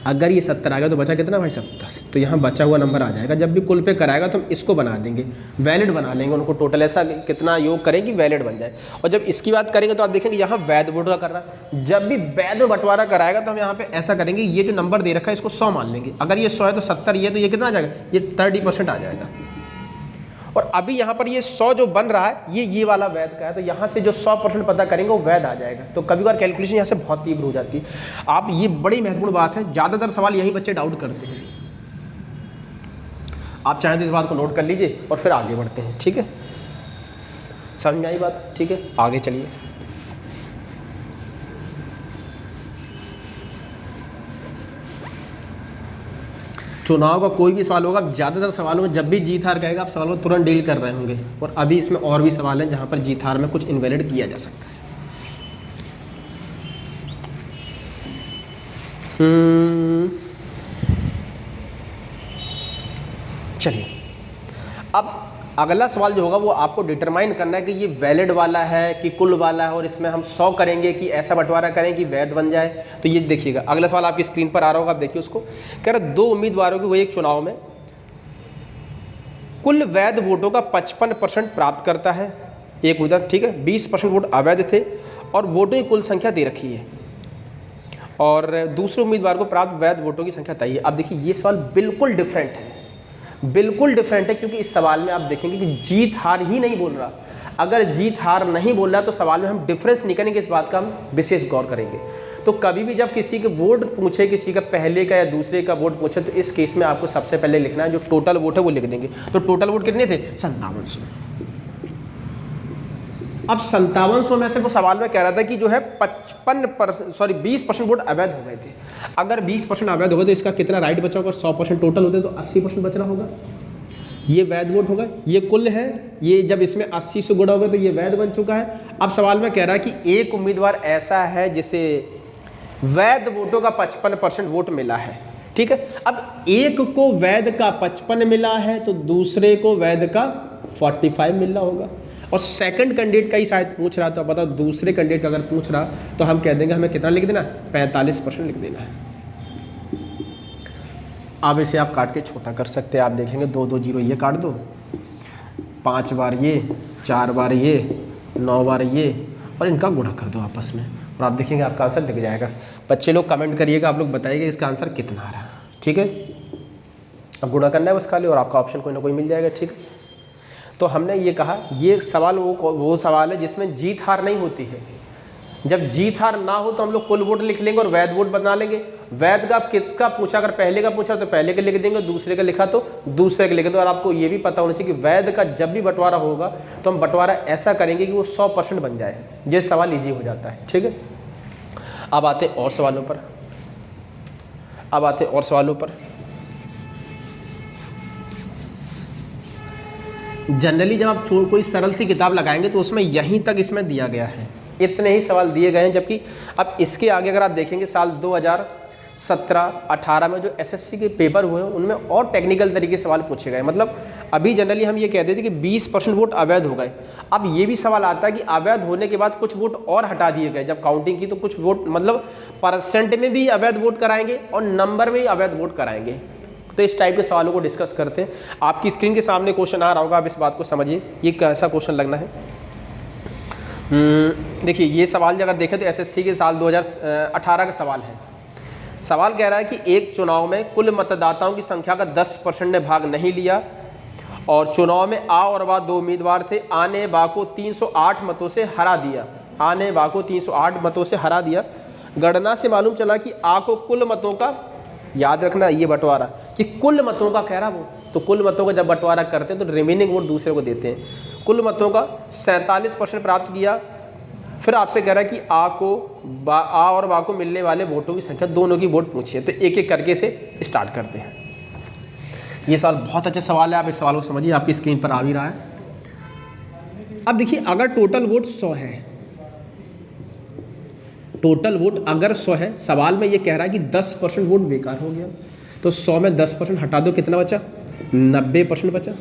अगर ये 70 आ गया तो बचा कितना भाई, 70, तो यहाँ बचा हुआ नंबर आ जाएगा। जब भी कुल पे कराएगा तो हम इसको बना देंगे, वैलिड बना लेंगे उनको, टोटल ऐसा कितना योग करें कि वैलिड बन जाए। और जब इसकी बात करेंगे तो आप देखेंगे यहाँ वैध वोट का कर रहा है। जब भी वैध बंटवारा कराएगा तो हम यहाँ पे ऐसा करेंगे, ये जो नंबर दे रखा है इसको 100 मान लेंगे। अगर ये 100 है तो 70 ये, तो ये कितना आ जाएगा, ये 30% आ जाएगा। और अभी यहाँ पर ये 100 जो बन रहा है ये वाला वैध का है, तो यहाँ से जो 100% पता करेंगे वो वैध आ जाएगा। तो कभी बार कैलकुलेशन यहाँ से बहुत तीव्र हो जाती है। आप ये बड़ी महत्वपूर्ण बात है, ज़्यादातर सवाल यही बच्चे डाउट करते हैं। आप चाहें तो इस बात को नोट कर लीजिए और फिर आगे बढ़ते हैं, ठीक है। समझ में आई बात, ठीक है, आगे चलिए। चुनाव का कोई भी सवाल होगा, ज़्यादातर सवालों में जब भी जीत हार कहेगा आप सवालों में तुरंत डील कर रहे होंगे। और अभी इसमें और भी सवाल हैं जहाँ पर जीत हार में कुछ इनवैलिड किया जा सकता है। चलिए, अब अगला सवाल जो होगा वो आपको डिटरमाइन करना है कि ये वैलिड वाला है कि कुल वाला है, और इसमें हम 100 करेंगे कि ऐसा बंटवारा करें कि वैध बन जाए। तो ये देखिएगा, अगला सवाल आपकी स्क्रीन पर आ रहा होगा, आप देखिए उसको। कह रहा 2 उम्मीदवारों की वो एक चुनाव में कुल वैध वोटों का 55% प्राप्त करता है। एक उम्मीदवार, ठीक है, 20% वोट अवैध थे और वोटों की कुल संख्या दे रखी है, और दूसरे उम्मीदवार को प्राप्त वैध वोटों की संख्या तय है। अब देखिए ये सवाल बिल्कुल डिफरेंट है, बिल्कुल डिफरेंट है, क्योंकि इस सवाल में आप देखेंगे कि जीत हार ही नहीं बोल रहा। अगर जीत हार नहीं बोल रहा तो सवाल में हम डिफरेंस निकालेंगे, इस बात का हम विशेष गौर करेंगे। तो कभी भी जब किसी के वोट पूछे, किसी का पहले का या दूसरे का वोट पूछे, तो इस केस में आपको सबसे पहले लिखना है जो टोटल वोट है वो लिख देंगे। तो टोटल वोट कितने थे, 5700। अब 5700 में से वो सवाल में कह रहा था कि जो है 20% वोट अवैध हो गए थे। अगर 20% अवैध हो गए तो इसका कितना राइट बचा होगा? 100% टोटल होते तो 80% बच रहा होगा। ये वैध वोट होगा, ये कुल है, ये जब इसमें 80 से गुणा होगा तो ये वैध बन चुका है। अब सवाल में कह रहा है कि एक उम्मीदवार ऐसा है जिसे वैध वोटों का 55% वोट मिला है, ठीक है। अब एक को वैध का 55 मिला है तो दूसरे को वैध का 45 मिल रहा होगा। और सेकंड कैंडिडेट का ही शायद पूछ रहा, तो बताओ दूसरे कैंडिडेट का अगर पूछ रहा तो हम कह देंगे हमें कितना लिख देना, 45% लिख देना है। अब इसे आप काट के छोटा कर सकते हैं। आप देखेंगे 2 2 0 ये काट दो, 5 बार ये, 4 बार ये, 9 बार ये, और इनका गुणा कर दो आपस में, और आप देखेंगे आपका आंसर दिख जाएगा। बच्चे लोग कमेंट करिएगा, आप लोग बताइएगा इसका आंसर कितना आ रहा, ठीक है। अब गुणा करना है बस खाली, और आपका ऑप्शन कोई ना कोई मिल जाएगा, ठीक है। तो हमने ये कहा ये सवाल वो सवाल है जिसमें जीत हार नहीं होती है। जब जीत हार ना हो तो हम लोग कुल वोट लिख लेंगे और वैध वोट बना लेंगे। वैध का किसका पूछा, अगर पहले का पूछा तो पहले के लिख देंगे, दूसरे का लिखा तो दूसरे के लिख देंगे। और आपको ये भी पता होना चाहिए कि वैध का जब भी बंटवारा होगा तो हम बंटवारा ऐसा करेंगे कि वो 100% बन जाए। ये सवाल ईजी हो जाता है, ठीक है। अब आते और सवालों पर, जनरली जब आप कोई सरल सी किताब लगाएंगे तो उसमें यहीं तक इसमें दिया गया है, इतने ही सवाल दिए गए हैं। जबकि अब इसके आगे अगर आप देखेंगे साल 2017-18 में जो एसएससी के पेपर हुए हैं उनमें और टेक्निकल तरीके से सवाल पूछे गए। मतलब अभी जनरली हम ये कहते थे कि 20% वोट अवैध हो गए। अब ये भी सवाल आता है कि अवैध होने के बाद कुछ वोट और हटा दिए गए। जब काउंटिंग की तो कुछ वोट मतलब परसेंट में भी अवैध वोट कराएंगे और नंबर में भी अवैध वोट कराएंगे। तो इस टाइप के सवालों को डिस्कस करते हैं। आपकी स्क्रीन के सामने क्वेश्चन आ रहा होगा, आप इस बात को समझिए ये कैसा क्वेश्चन लगना है। देखिए ये सवाल अगर देखें तो एसएससी के साल 2018 का सवाल है। सवाल कह रहा है कि एक चुनाव में कुल मतदाताओं की संख्या का 10% ने भाग नहीं लिया और चुनाव में आ और बा 2 उम्मीदवार थे। आ ने बा को 308 मतों से हरा दिया। आ ने बा को 308 मतों से हरा दिया। गणना से मालूम चला कि आ को कुल मतों का, याद रखना ये बंटवारा कि कुल मतों का कह रहा वो, तो कुल मतों का जब बंटवारा करते हैं तो रिमेनिंग वोट दूसरे को देते हैं। कुल मतों का 47% प्राप्त किया। फिर आपसे कह रहा है कि आ और बा को मिलने वाले वोटों की संख्या, दोनों की वोट पूछिए। तो एक एक करके से स्टार्ट करते हैं। ये सवाल बहुत अच्छा सवाल है, आप इस सवाल को समझिए, आपकी स्क्रीन पर आ भी रहा है। अब देखिए अगर टोटल वोट 100 है, टोटल वोट अगर 100 है, सवाल में ये कह रहा है कि 10% वोट बेकार हो गया, तो 100 में 10% हटा दो, कितना बचा? 90% बचा।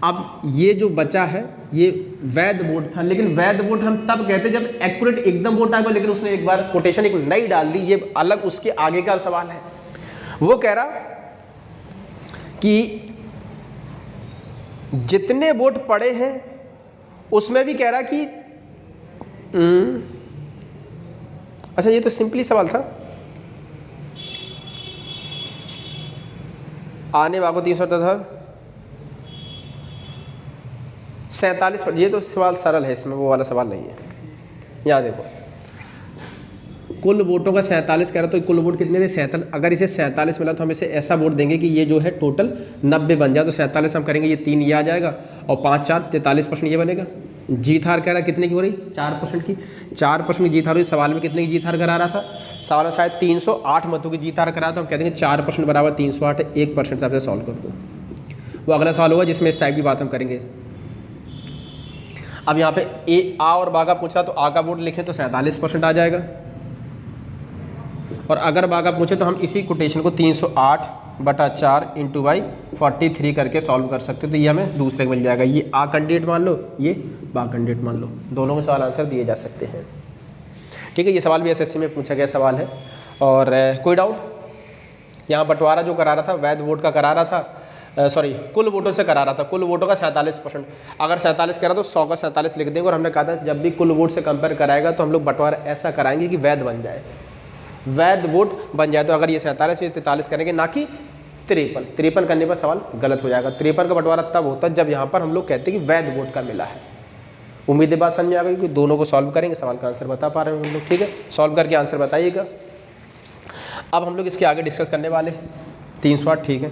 अब ये जो बचा है ये वैध वोट था, लेकिन वैध वोट हम तब कहते जब एक्यूरेट एकदम वोट आएगा, लेकिन उसने एक बार कोटेशन एक नई डाल दी, ये अलग उसके आगे का सवाल है। वो कह रहा कि जितने वोट पड़े हैं उसमें भी कह रहा कि अच्छा ये तो सिंपली सवाल था। आने वाले 300 था 47, ये तो सवाल सरल है, इसमें वो वाला सवाल नहीं है। यहाँ देखो कुल वोटों का 47 कह रहा, तो कुल वोट कितने थे? 47। अगर इसे 47 मिला तो हम इसे ऐसा वोट देंगे कि ये जो है टोटल 90 बन जाए। तो 47 हम करेंगे, ये 3 ये आ जाएगा और 5 4 43% ये बनेगा। जीत हार कह रहा कितने की हो रही? 4% की। 4% की जीत हार हुई। सवाल में कितने की जीत हार करा रहा था? सवाल में शायद 308 मतों की जीत हार करा, तो हम कह देंगे 4% बराबर 308 है। 1% से आपसे सॉल्व कर दो। वो अगला सवाल होगा जिसमें इस टाइप की बात हम करेंगे। अब यहाँ पे आ और बा का पूछ रहा, तो आ का वोट लिखें तो 47% आ जाएगा। और अगर बा का पूछे तो हम इसी कोटेशन को 308/4 × 43 करके सॉल्व कर सकते, तो ये हमें दूसरे को मिल जाएगा। ये आ कैंडिडेट मान लो, ये बा कैंडिडेट मान लो, दोनों में सवाल आंसर दिए जा सकते हैं। ठीक है, ये सवाल भी एसएससी में पूछा गया सवाल है। और कोई डाउट? यहाँ बंटवारा जो करा रहा था वैध वोट का करा रहा था, कुल वोटों से करा रहा था। कुल वोटों का 47%, अगर 47 करा तो 100 का 47 लिख देंगे। और हमने कहा था जब भी कुल वोट से कंपेयर कराएगा तो हम लोग बंटवारा ऐसा कराएंगे कि वैध बन जाए, वैध वोट बन जाए। तो अगर ये 47 ये 43 करेंगे, ना कि 53 करने पर सवाल गलत हो जाएगा। 53 का बंटवारा तब होता है जब यहाँ पर हम लोग कहते हैं कि वैध वोट का मिला है। उम्मीद है बात समझ में आ गई कि दोनों को सॉल्व करेंगे, सवाल का आंसर बता पा रहे हैं हम लोग। ठीक है, सॉल्व करके आंसर बताइएगा। अब हम लोग इसके आगे डिस्कस करने वाले 308। ठीक है,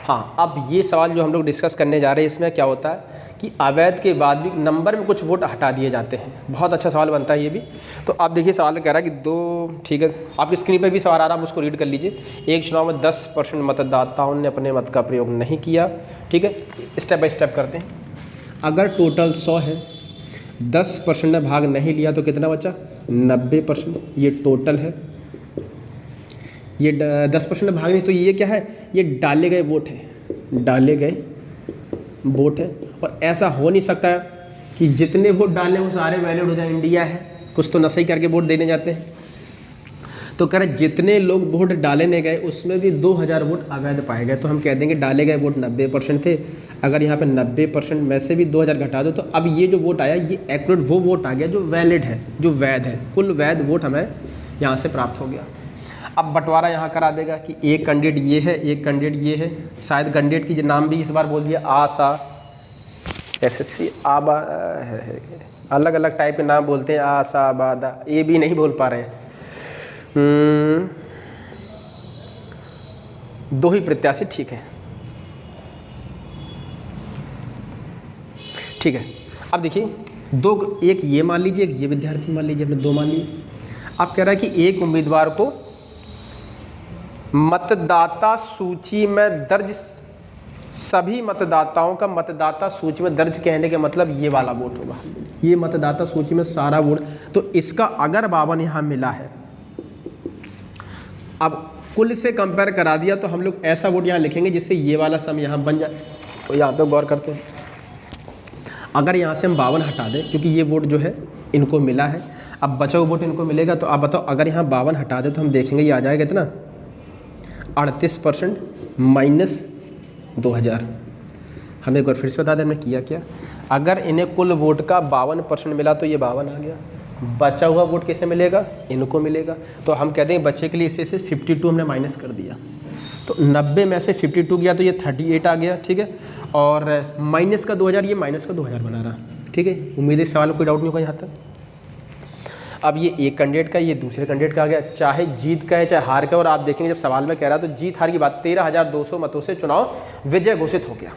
हाँ, अब ये सवाल जो हम लोग डिस्कस करने जा रहे हैं इसमें क्या होता है कि अवैध के बाद भी नंबर में कुछ वोट हटा दिए जाते हैं। बहुत अच्छा सवाल बनता है ये भी। तो आप देखिए सवाल कह रहा है कि दो, ठीक है, आपकी स्क्रीन पर भी सवाल आ रहा है, आप उसको रीड कर लीजिए। एक चुनाव में 10% मतदाताओं ने अपने मत का प्रयोग नहीं किया। ठीक है, स्टेप बाय स्टेप करते हैं। अगर टोटल 100 है, 10% ने भाग नहीं लिया तो कितना बचा? 90%। ये टोटल है। ये 10% ने भाग नहीं, तो ये क्या है? ये डाले गए वोट है, डाले गए वोट है। और ऐसा हो नहीं सकता कि जितने वोट डाले वो सारे वैलिड हो जाए। इंडिया है, कुछ तो नशे करके वोट देने जाते हैं। तो कह रहे जितने लोग वोट डाले नहीं गए उसमें भी 2000 वोट अवैध पाए गए। तो हम कह देंगे डाले गए वोट 90% थे। अगर यहाँ पे 90% में से भी 2000 घटा दो तो अब ये जो वोट आया ये एक्यूरेट वो वोट आ गया जो वैलिड है, जो वैध है। कुल वैध वोट हमें यहाँ से प्राप्त हो गया। अब बंटवारा यहाँ करा देगा कि एक कैंडिडेट ये है, एक कैंडिडेट ये है। शायद कैंडिडेट की नाम भी इस बार बोल दिया, आशा, एसएससी, आबा है, अलग अलग टाइप के नाम बोलते हैं, आशा, बादा, ये भी नहीं बोल पा रहे हैं। दो ही प्रत्याशी, ठीक है, ठीक है। अब देखिए दो, एक ये मान लीजिए, एक ये विद्यार्थी मान लीजिए, हमने दो मान लिए। अब कह रहा है कि एक उम्मीदवार को मतदाता सूची में दर्ज सभी मतदाताओं का मतदाता सूची में दर्ज कहने के मतलब ये वाला वोट होगा, ये मतदाता सूची में सारा वोट। तो इसका अगर 52 यहाँ मिला है, अब कुल से कंपेयर करा दिया तो हम लोग ऐसा वोट यहाँ लिखेंगे जिससे ये वाला सम यहाँ बन जाए। तो यहाँ पे गौर करते हैं, अगर यहाँ से हम 52 हटा दें क्योंकि ये वोट जो है इनको मिला है, अब बचा हुआ वोट इनको मिलेगा। तो आप बताओ अगर यहाँ 52 हटा दें तो हम देखेंगे ये आ जाएगा कितना? 38% माइनस 2000। हमें एक बार फिर से बता दें हमने किया क्या। अगर इन्हें कुल वोट का 52% मिला तो ये 52 आ गया। बचा हुआ वोट कैसे मिलेगा? इनको मिलेगा। तो हम कहते हैं बच्चे के लिए इससे 52 हमने माइनस कर दिया, तो 90 में से 52 गया तो ये 38 आ गया। ठीक है, और माइनस का 2000, ये माइनस का 2000 बना रहा। ठीक है, उम्मीद है इस सवाल में कोई डाउट नहीं होगा यहाँ तक। अब ये एक कैंडिडेट का, ये दूसरे कैंडिडेट का आ गया, चाहे जीत का है चाहे हार का। और आप देखेंगे जब सवाल में कह रहा है तो जीत हार की बात, 13,200 मतों से चुनाव विजय घोषित हो गया।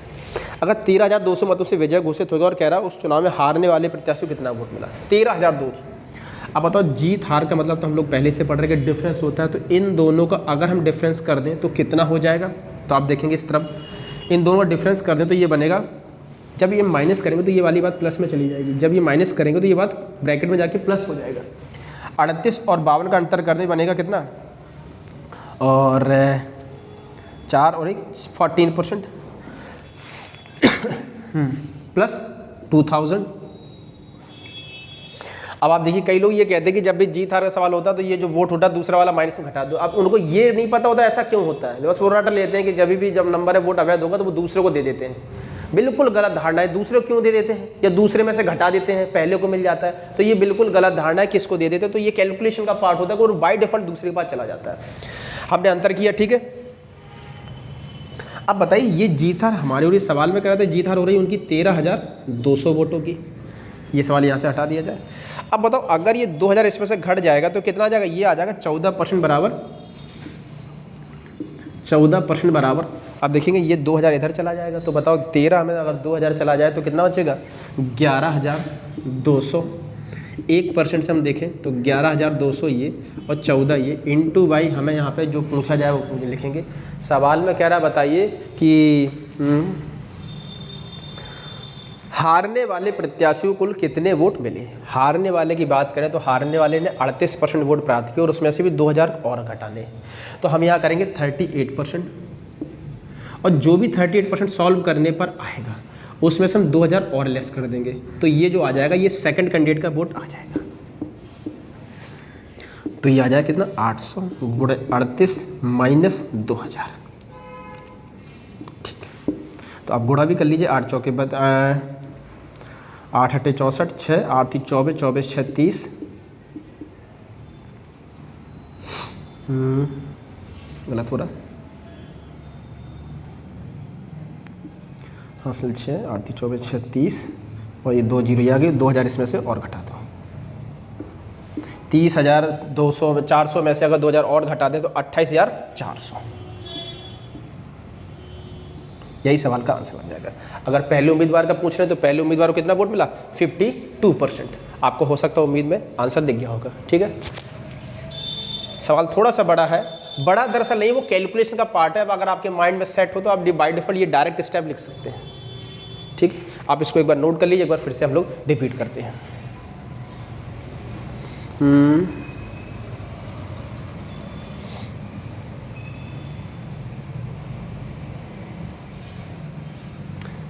अगर 13,200 मतों से विजय घोषित हो गया और कह रहा है उस चुनाव में हारने वाले प्रत्याशी को कितना वोट मिला? 13,200। अब बताओ जीत हार का मतलब तो हम लोग पहले से पढ़ रहे कि डिफरेंस होता है। तो इन दोनों का अगर हम डिफरेंस कर दें तो कितना हो जाएगा? तो आप देखेंगे इस तरफ इन दोनों का डिफरेंस कर दें तो ये बनेगा, जब ये माइनस करेंगे तो ये वाली बात प्लस में चली जाएगी, जब ये माइनस करेंगे तो ये बात ब्रैकेट में जाके प्लस हो जाएगा। 38 और 52 का अंतर करने बनेगा कितना? और 4 और 1 14% प्लस 2000। अब आप देखिए कई लोग ये कहते हैं कि जब भी जीत हार का सवाल होता है तो ये जो वोट होता है दूसरा वाला माइनस में घटा दो। अब उनको ये नहीं पता होता ऐसा क्यों होता है, बस प्रोराटा लेते हैं कि जब नंबर है वोट अवैध होगा तो वो दूसरे को दे देते हैं। बिल्कुल गलत धारणा है। दूसरे को क्यों दे देते हैं? या दूसरे में से घटा देते हैं, पहले को मिल जाता है। तो ये बिल्कुल गलत धारणा है। किसको दे देते हैं? तो ये कैलकुलेशन का पार्ट होता है और बाय डिफॉल्ट दूसरे के पास चला जाता है। हमने अंतर किया, ठीक है। अब बताइए ये जीत हार हमारे और इस सवाल में कह रहे थे जीत हार हो रही है उनकी 13,200 वोटों की। ये सवाल यहाँ से हटा दिया जाए। अब बताओ अगर ये 2000 इसमें से घट जाएगा तो कितना आ जाएगा? ये आ जाएगा 14% बराबर 14% बराबर। अब देखेंगे ये 2000 इधर चला जाएगा तो बताओ 13 में अगर 2000 चला जाए तो कितना बचेगा? 11,200। 1% से हम देखें तो 11,200 ये और 14 ये इंटू बाई हमें यहाँ पे जो पूछा जाए वो लिखेंगे। सवाल में कह रहा है बताइए कि हारने वाले प्रत्याशियों को कुल कितने वोट मिले। हारने वाले की बात करें तो हारने वाले ने 38% वोट प्राप्त किए और उसमें से भी 2000 और घटाने। तो हम यहाँ करेंगे 38% और जो भी 38% सॉल्व करने पर आएगा उसमें से हम 2000 और लेस कर देंगे। तो ये जो आ जाएगा ये सेकंड कैंडिडेट का वोट आ जाएगा। तो ये आ जाएगा कितना? 800 गुणे 38 माइनस 2000। ठीक है, तो आप गुणा भी कर लीजिए। 8 चौके 8 अट्ठे 64, 6 8 3 24, 24 6 30। गलत हो रहा, हासिल 6 8 3 24 6 30 और ये 2 जीरो आ गए। 2000 इसमें से और घटा दो। 30,200 400 में से अगर 2,000 और घटा दें तो 28,400। यही सवाल का आंसर बन जाएगा। अगर पहले उम्मीदवार का पूछ रहे हैं तो पहले उम्मीदवार को कितना वोट मिला? 52%। आपको हो सकता है उम्मीद में आंसर दिख गया होगा। ठीक है, सवाल थोड़ा सा बड़ा है, बड़ा दरअसल नहीं, वो कैलकुलेशन का पार्ट है। अब अगर आपके माइंड में सेट हो तो आप बाय डिफॉल्ट ये डायरेक्ट स्टेप लिख सकते हैं। ठीक है, आप इसको एक बार नोट कर लीजिए, एक बार फिर से हम लोग रिपीट करते हैं।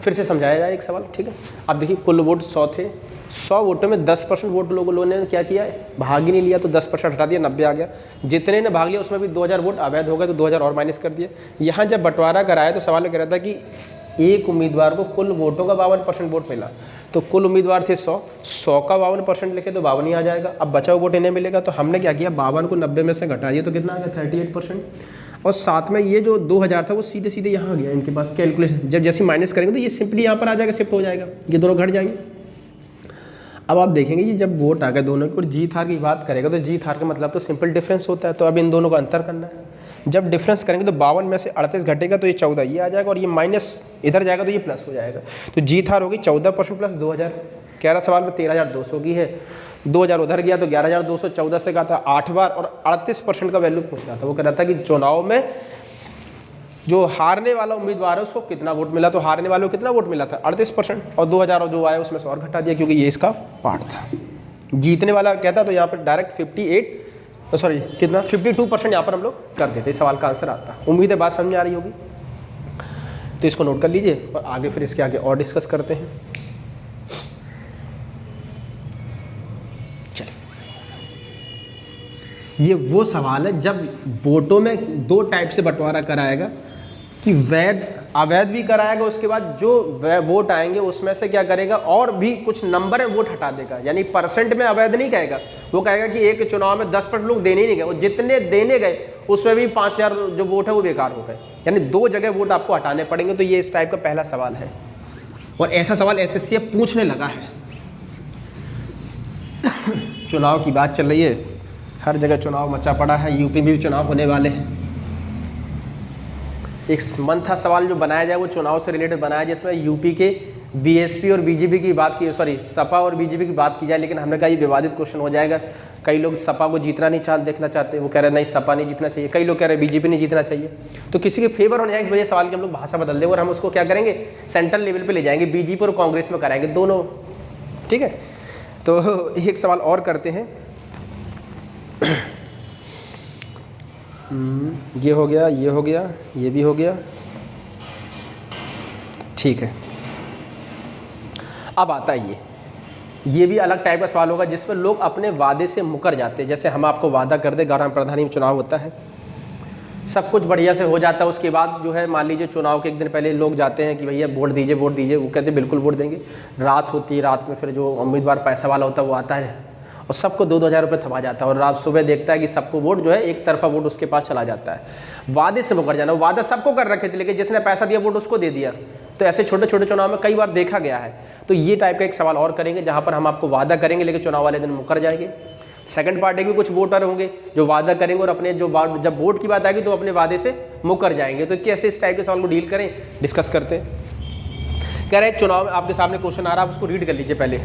फिर से समझाया जाए एक सवाल। ठीक है, अब देखिए कुल वोट 100 थे, 100 वोटों में 10% वोट लोगों ने क्या किया है? भाग ही नहीं लिया, तो 10% हटा दिया, 90 आ गया। जितने ने भाग लिया उसमें भी 2,000 वोट अवैध हो गए, तो 2,000 और माइनस कर दिए। यहाँ जब बंटवारा कराया तो सवाल कह रहा था कि एक उम्मीदवार को कुल वोटों का 52% वोट मिला, तो कुल उम्मीदवार थे 100 का 52% लिखे तो 52 ही आ जाएगा। अब बचा हुआ वोट इन्हें मिलेगा, तो हमने क्या किया? 52 को 90 में से घटा दिया, तो कितना आ गया? 38%। और साथ में ये जो 2,000 था वो सीधे सीधे यहाँ आ गया इनके पास कैलकुलेशन। जब जैसे माइनस करेंगे तो ये सिंपली यहाँ पर आ जाएगा, शिफ्ट हो जाएगा, ये दोनों घट जाएंगे। अब आप देखेंगे ये जब वोट आ गए दोनों की और जीत हार की बात करेगा तो जीत हार का मतलब तो सिंपल डिफरेंस होता है। तो अब इन दोनों का अंतर करना है। जब डिफरेंस करेंगे तो 52 में से 38 घटेगा तो ये 14 ये आ जाएगा, और ये माइनस इधर जाएगा तो ये प्लस हो जाएगा। तो जीत हार होगी 14% प्लस 2,000। 11 सवाल में 13,200 की है, 2,000 उधर गया तो 11,200, 14 से कहा था 8 बार, और 38% का वैल्यू पूछ रहा था। वो कह रहा था कि चुनाव में जो हारने वाला उम्मीदवार है उसको कितना वोट मिला, तो हारने वाले को कितना वोट मिला था? 38%, और 2,000 जो आया उसमें से और घटा दिया क्योंकि ये इसका पार्ट था। जीतने वाला कहता तो यहाँ पर डायरेक्ट 52% यहाँ पर हम लोग कर देते, इस सवाल का आंसर आता। उम्मीद है बात समझ में आ रही होगी, तो इसको नोट कर लीजिए और आगे फिर इसके आगे और डिस्कस करते हैं। चलिए, ये वो सवाल है जब वोटों में 2 टाइप से बंटवारा कराएगा कि वैध अवैध भी कराएगा, उसके बाद जो वोट आएंगे उसमें से क्या करेगा, और भी कुछ नंबर है वोट हटा देगा। यानी परसेंट में अवैध नहीं कहेगा, वो कहेगा कि एक चुनाव में 10% लोग देने ही नहीं गए, वो जितने देने गए उसमें भी 5,000 जो वोट है वो बेकार हो गए। यानी 2 जगह वोट आपको हटाने पड़ेंगे। तो ये इस टाइप का पहला सवाल है, और ऐसा सवाल एसएससी पूछने लगा है। चुनाव की बात चल रही है, हर जगह चुनाव मचा पड़ा है, यूपी में भी चुनाव होने वाले हैं। एक मन था सवाल जो बनाया जाए वो चुनाव से रिलेटेड बनाया, जिसमें यूपी के बीएसपी और बीजेपी की बात की, सॉरी सपा और बीजेपी की बात की जाए, लेकिन हमने कहा ये विवादित क्वेश्चन हो जाएगा। कई लोग सपा को जीतना नहीं देखना चाहते, वो कह रहे नहीं सपा नहीं जीतना चाहिए, कई लोग कह रहे बीजेपी नहीं जीतना चाहिए। तो किसी के फेवर होने जाए इस वजह सवाल की हम लोग भाषा बदल दें और हम उसको क्या करेंगे, सेंट्रल लेवल पर ले जाएंगे, बीजेपी और कांग्रेस में कराएंगे दोनों। ठीक है, तो एक सवाल और करते हैं। ये हो गया, ये हो गया, ये भी हो गया। ठीक है, अब आता है ये भी अलग टाइप का सवाल होगा जिसमें लोग अपने वादे से मुकर जाते हैं। जैसे हम आपको वादा कर दे, ग्राम प्रधानी में चुनाव होता है, सब कुछ बढ़िया से हो जाता है, उसके बाद जो है मान लीजिए चुनाव के एक दिन पहले लोग जाते हैं कि भैया वोट दीजिए वोट दीजिए, वो कहते हैं बिल्कुल वोट देंगे। रात होती है, रात में फिर जो उम्मीदवार पैसा वाला होता है वो आता है और सबको 2-2 हज़ार रुपये थमा जाता है, और रात सुबह देखता है कि सबको वोट जो है एक तरफा वोट उसके पास चला जाता है। वादे से मुकर जाना, वादा सबको कर रखे थे लेकिन जिसने पैसा दिया वोट उसको दे दिया। तो ऐसे छोटे छोटे चुनाव में कई बार देखा गया है। तो ये टाइप का एक सवाल और करेंगे जहाँ पर हम आपको वादा करेंगे लेकिन चुनाव वाले दिन मुकर जाएंगे। सेकंड पार्ट है कि कुछ वोटर होंगे जो वादा करेंगे और अपने जब वोट की बात आएगी तो अपने वादे से मुकर जाएंगे। तो कैसे इस टाइप के सवाल को डील करें, डिस्कस करते हैं। कह रहे हैं चुनाव में आपके सामने क्वेश्चन आ रहा है, आप उसको रीड कर लीजिए पहले।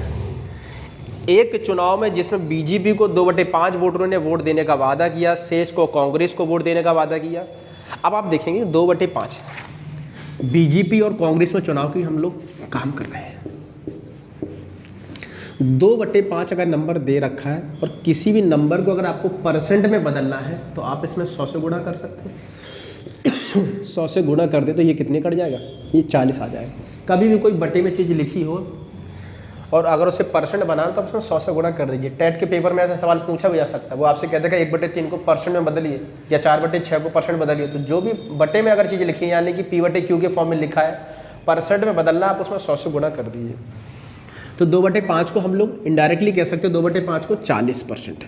एक चुनाव में जिसमें बीजेपी को 2/5 वोटरों ने वोट देने का वादा किया, शेष को कांग्रेस को वोट देने का वादा किया। अब आप देखेंगे 2/5 बीजेपी और कांग्रेस में चुनाव की हम लोग काम कर रहे हैं। 2/5 अगर नंबर दे रखा है और किसी भी नंबर को अगर आपको परसेंट में बदलना है तो आप इसमें 100 से गुणा कर सकते हैं। 100 से गुणा कर दे तो ये कितने कट जाएगा, ये 40 आ जाएगा। कभी भी कोई बटे में चीज़ लिखी हो और अगर उसे परसेंट बनाना तो आप उसमें 100 से गुणा कर दीजिए। टेट के पेपर में ऐसा सवाल पूछा भी जा सकता है, वो आपसे कहते हैं 1/3 को परसेंट में बदलिए या 4/6 को परसेंट बदलिए। तो जो भी बटे में अगर चीज़ें लिखी है यानी कि P/Q के फॉर्म में लिखा है, परसेंट में बदलना आप उसमें 100 से गुणा कर दीजिए। तो 2/5 को हम लोग इनडायरेक्टली कह सकते हैं 2/5 को 40%।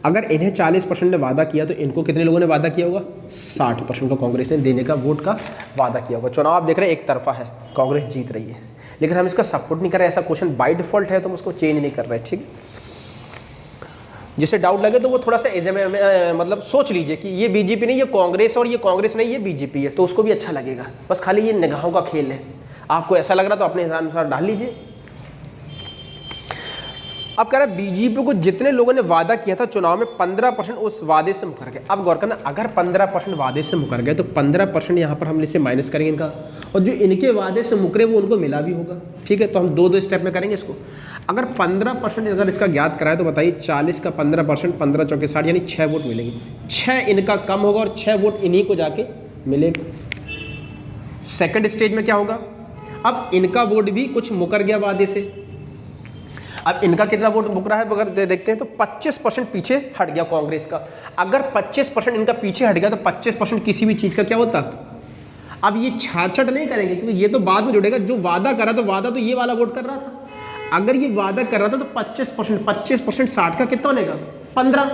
अगर इन्हें 40% ने वादा किया तो इनको कितने लोगों ने वादा किया होगा, 60% को कांग्रेस ने देने का वोट का वादा किया होगा। चुनाव आप देख रहे हैं एक तरफा है, कांग्रेस जीत रही है, लेकिन हम इसका सपोर्ट नहीं कर रहे। ऐसा क्वेश्चन बाय डिफॉल्ट है तो हम उसको चेंज नहीं कर रहे। ठीक है, जिसे डाउट लगे तो वो थोड़ा सा मतलब सोच लीजिए कि ये बीजेपी नहीं, ये कांग्रेस, और ये कांग्रेस नहीं, ये बीजेपी है, तो उसको भी अच्छा लगेगा। बस खाली ये निगाहों का खेल है, आपको ऐसा लग रहा तो अपने अनुसार डाल लीजिए। अब कह रहा है बीजेपी को जितने लोगों ने वादा किया था चुनाव में 15% उस वादे से मुकर गए। अब गौर करना, अगर 15% वादे से मुकर गए तो 15% यहाँ पर हम इसे माइनस करेंगे इनका, और जो इनके वादे से मुकरे वो उनको मिला भी होगा। ठीक है, तो हम दो स्टेप में करेंगे इसको। अगर 15% अगर इसका ज्ञात कराए तो बताइए 40 का 15%, 15 चौके 60, यानी 6 वोट मिलेंगे। 6 इनका कम होगा और 6 वोट इन्हीं को जाके मिलेगा। सेकंड स्टेज में क्या होगा, अब इनका वोट भी कुछ मुकर गया वादे से। अब इनका कितना वोट मुक रहा है अगर देखते हैं तो 25% पीछे हट गया कांग्रेस का। अगर 25% इनका पीछे हट गया तो 25% किसी भी चीज़ का क्या होता। अब ये छाछट नहीं करेंगे क्योंकि ये तो बाद में जुड़ेगा। जो वादा करा तो वादा तो ये वाला वोट कर रहा था, अगर ये वादा कर रहा था तो 25% 60 का कितना बनेगा 15।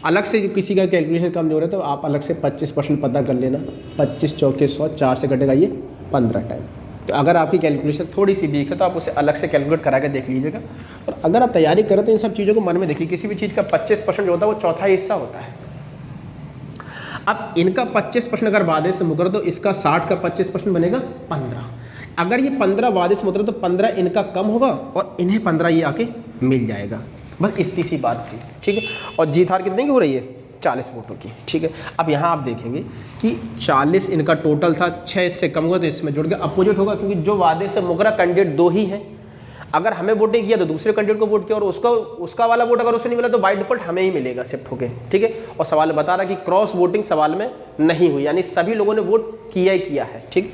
अलग से किसी का कैलकुलेशन कम जो रहा है तो आप अलग से 25% पता कर लेना। 25 चौके 100, 4 से कटेगा ये 15 टाइम। तो अगर आपकी कैलकुलेशन थोड़ी सी वीक है तो आप उसे अलग से कैलकुलेट करा के देख लीजिएगा। और अगर आप तैयारी करें तो इन सब चीज़ों को मन में देखिए। किसी भी चीज़ का 25% जो होता है वो चौथा हिस्सा होता है। अब इनका 25% अगर वादे से मुकर तो इसका 60 का 25% बनेगा 15। अगर ये 15 वादे से मुकर तो 15 इनका कम होगा और इन्हें 15 ये आके मिल जाएगा। बस इतनी सी बात थी। ठीक है, और जीत हार कितने की हो रही है 40 वोटों की। ठीक है, अब यहाँ आप देखेंगे कि 40 इनका टोटल था, 6 इससे कम हुआ तो इसमें जुड़ गया। अपोजिट होगा क्योंकि जो वादे से मुकरा कैंडिडेट 2 ही हैं। अगर हमें वोट नहीं किया तो दूसरे कैंडिडेट को वोट किया और उसका वाला वोट अगर उसे नहीं मिला तो बाय डिफॉल्ट हमें ही मिलेगा शिफ्ट होके। ठीक है, और सवाल बता रहा कि क्रॉस वोटिंग सवाल में नहीं हुई, यानी सभी लोगों ने वोट किया ही किया है। ठीक,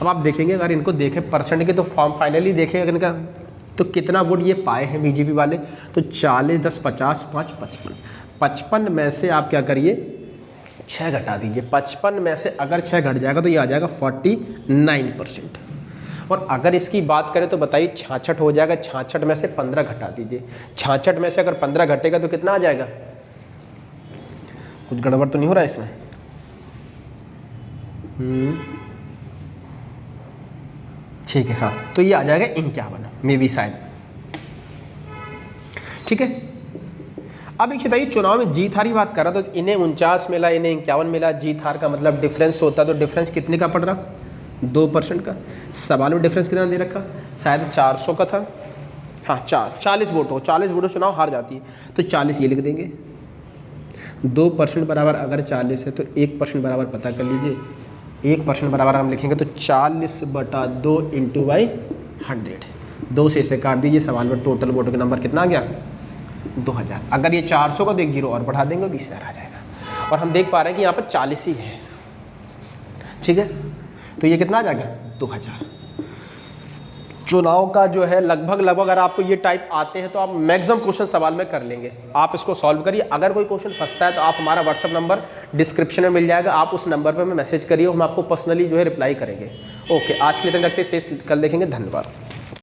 अब आप देखेंगे अगर इनको देखें परसेंट के तो फॉर्म फाइनली देखें अगर इनका तो कितना वोट ये पाए हैं बीजेपी वाले, तो 40, 10, 50, 5, 55। 55 में से आप क्या करिए 6 घटा दीजिए। 55 में से अगर 6 घट जाएगा तो ये आ जाएगा 49%। और अगर इसकी बात करें तो बताइए 66 हो जाएगा। 66 में से 15 घटा दीजिए। 66 में से अगर 15 घटेगा तो कितना आ जाएगा, कुछ गड़बड़ तो नहीं हो रहा है इसमें। ठीक है, हाँ, तो ये आ जाएगा 51 में भी शायद। ठीक है, अब एक बताइए चुनाव में जीत हार की बात कर रहा तो इन्हें 49 मिला, इन्हें 51 मिला। जीत हार का मतलब डिफरेंस होता, तो डिफरेंस कितने का पड़ रहा 2% का। सवाल में डिफरेंस कितना दे रखा, शायद 400 का था। हाँ, 40 वोटों 40 वोटों चुनाव हार जाती है तो 40 ये लिख देंगे। 2% बराबर अगर 40 है तो 1% बराबर पता कर लीजिए। 1% बराबर हम लिखेंगे तो 40/2 × 100। 2 से इसे काट दीजिए। सवाल में टोटल वोटों का नंबर कितना आ गया 2000। अगर ये 400 का तो 1 0 और बढ़ा देंगे 20,000 आ जाएगा। और हम देख पा रहे हैं कि यहाँ पर 40 ही है। ठीक है, तो ये कितना आ जाएगा 2000। चुनाव का जो है लगभग अगर आपको ये टाइप आते हैं तो आप मैक्सिमम क्वेश्चन सवाल में कर लेंगे। आप इसको सॉल्व करिए। अगर कोई क्वेश्चन फंसता है तो आप हमारा व्हाट्सअप नंबर डिस्क्रिप्शन में मिल जाएगा, आप उस नंबर पर मैसेज करिए, हम आपको पर्सनली जो है रिप्लाई करेंगे। ओके, आज के लिए तक रखते हैं, शेष कल देखेंगे। धन्यवाद।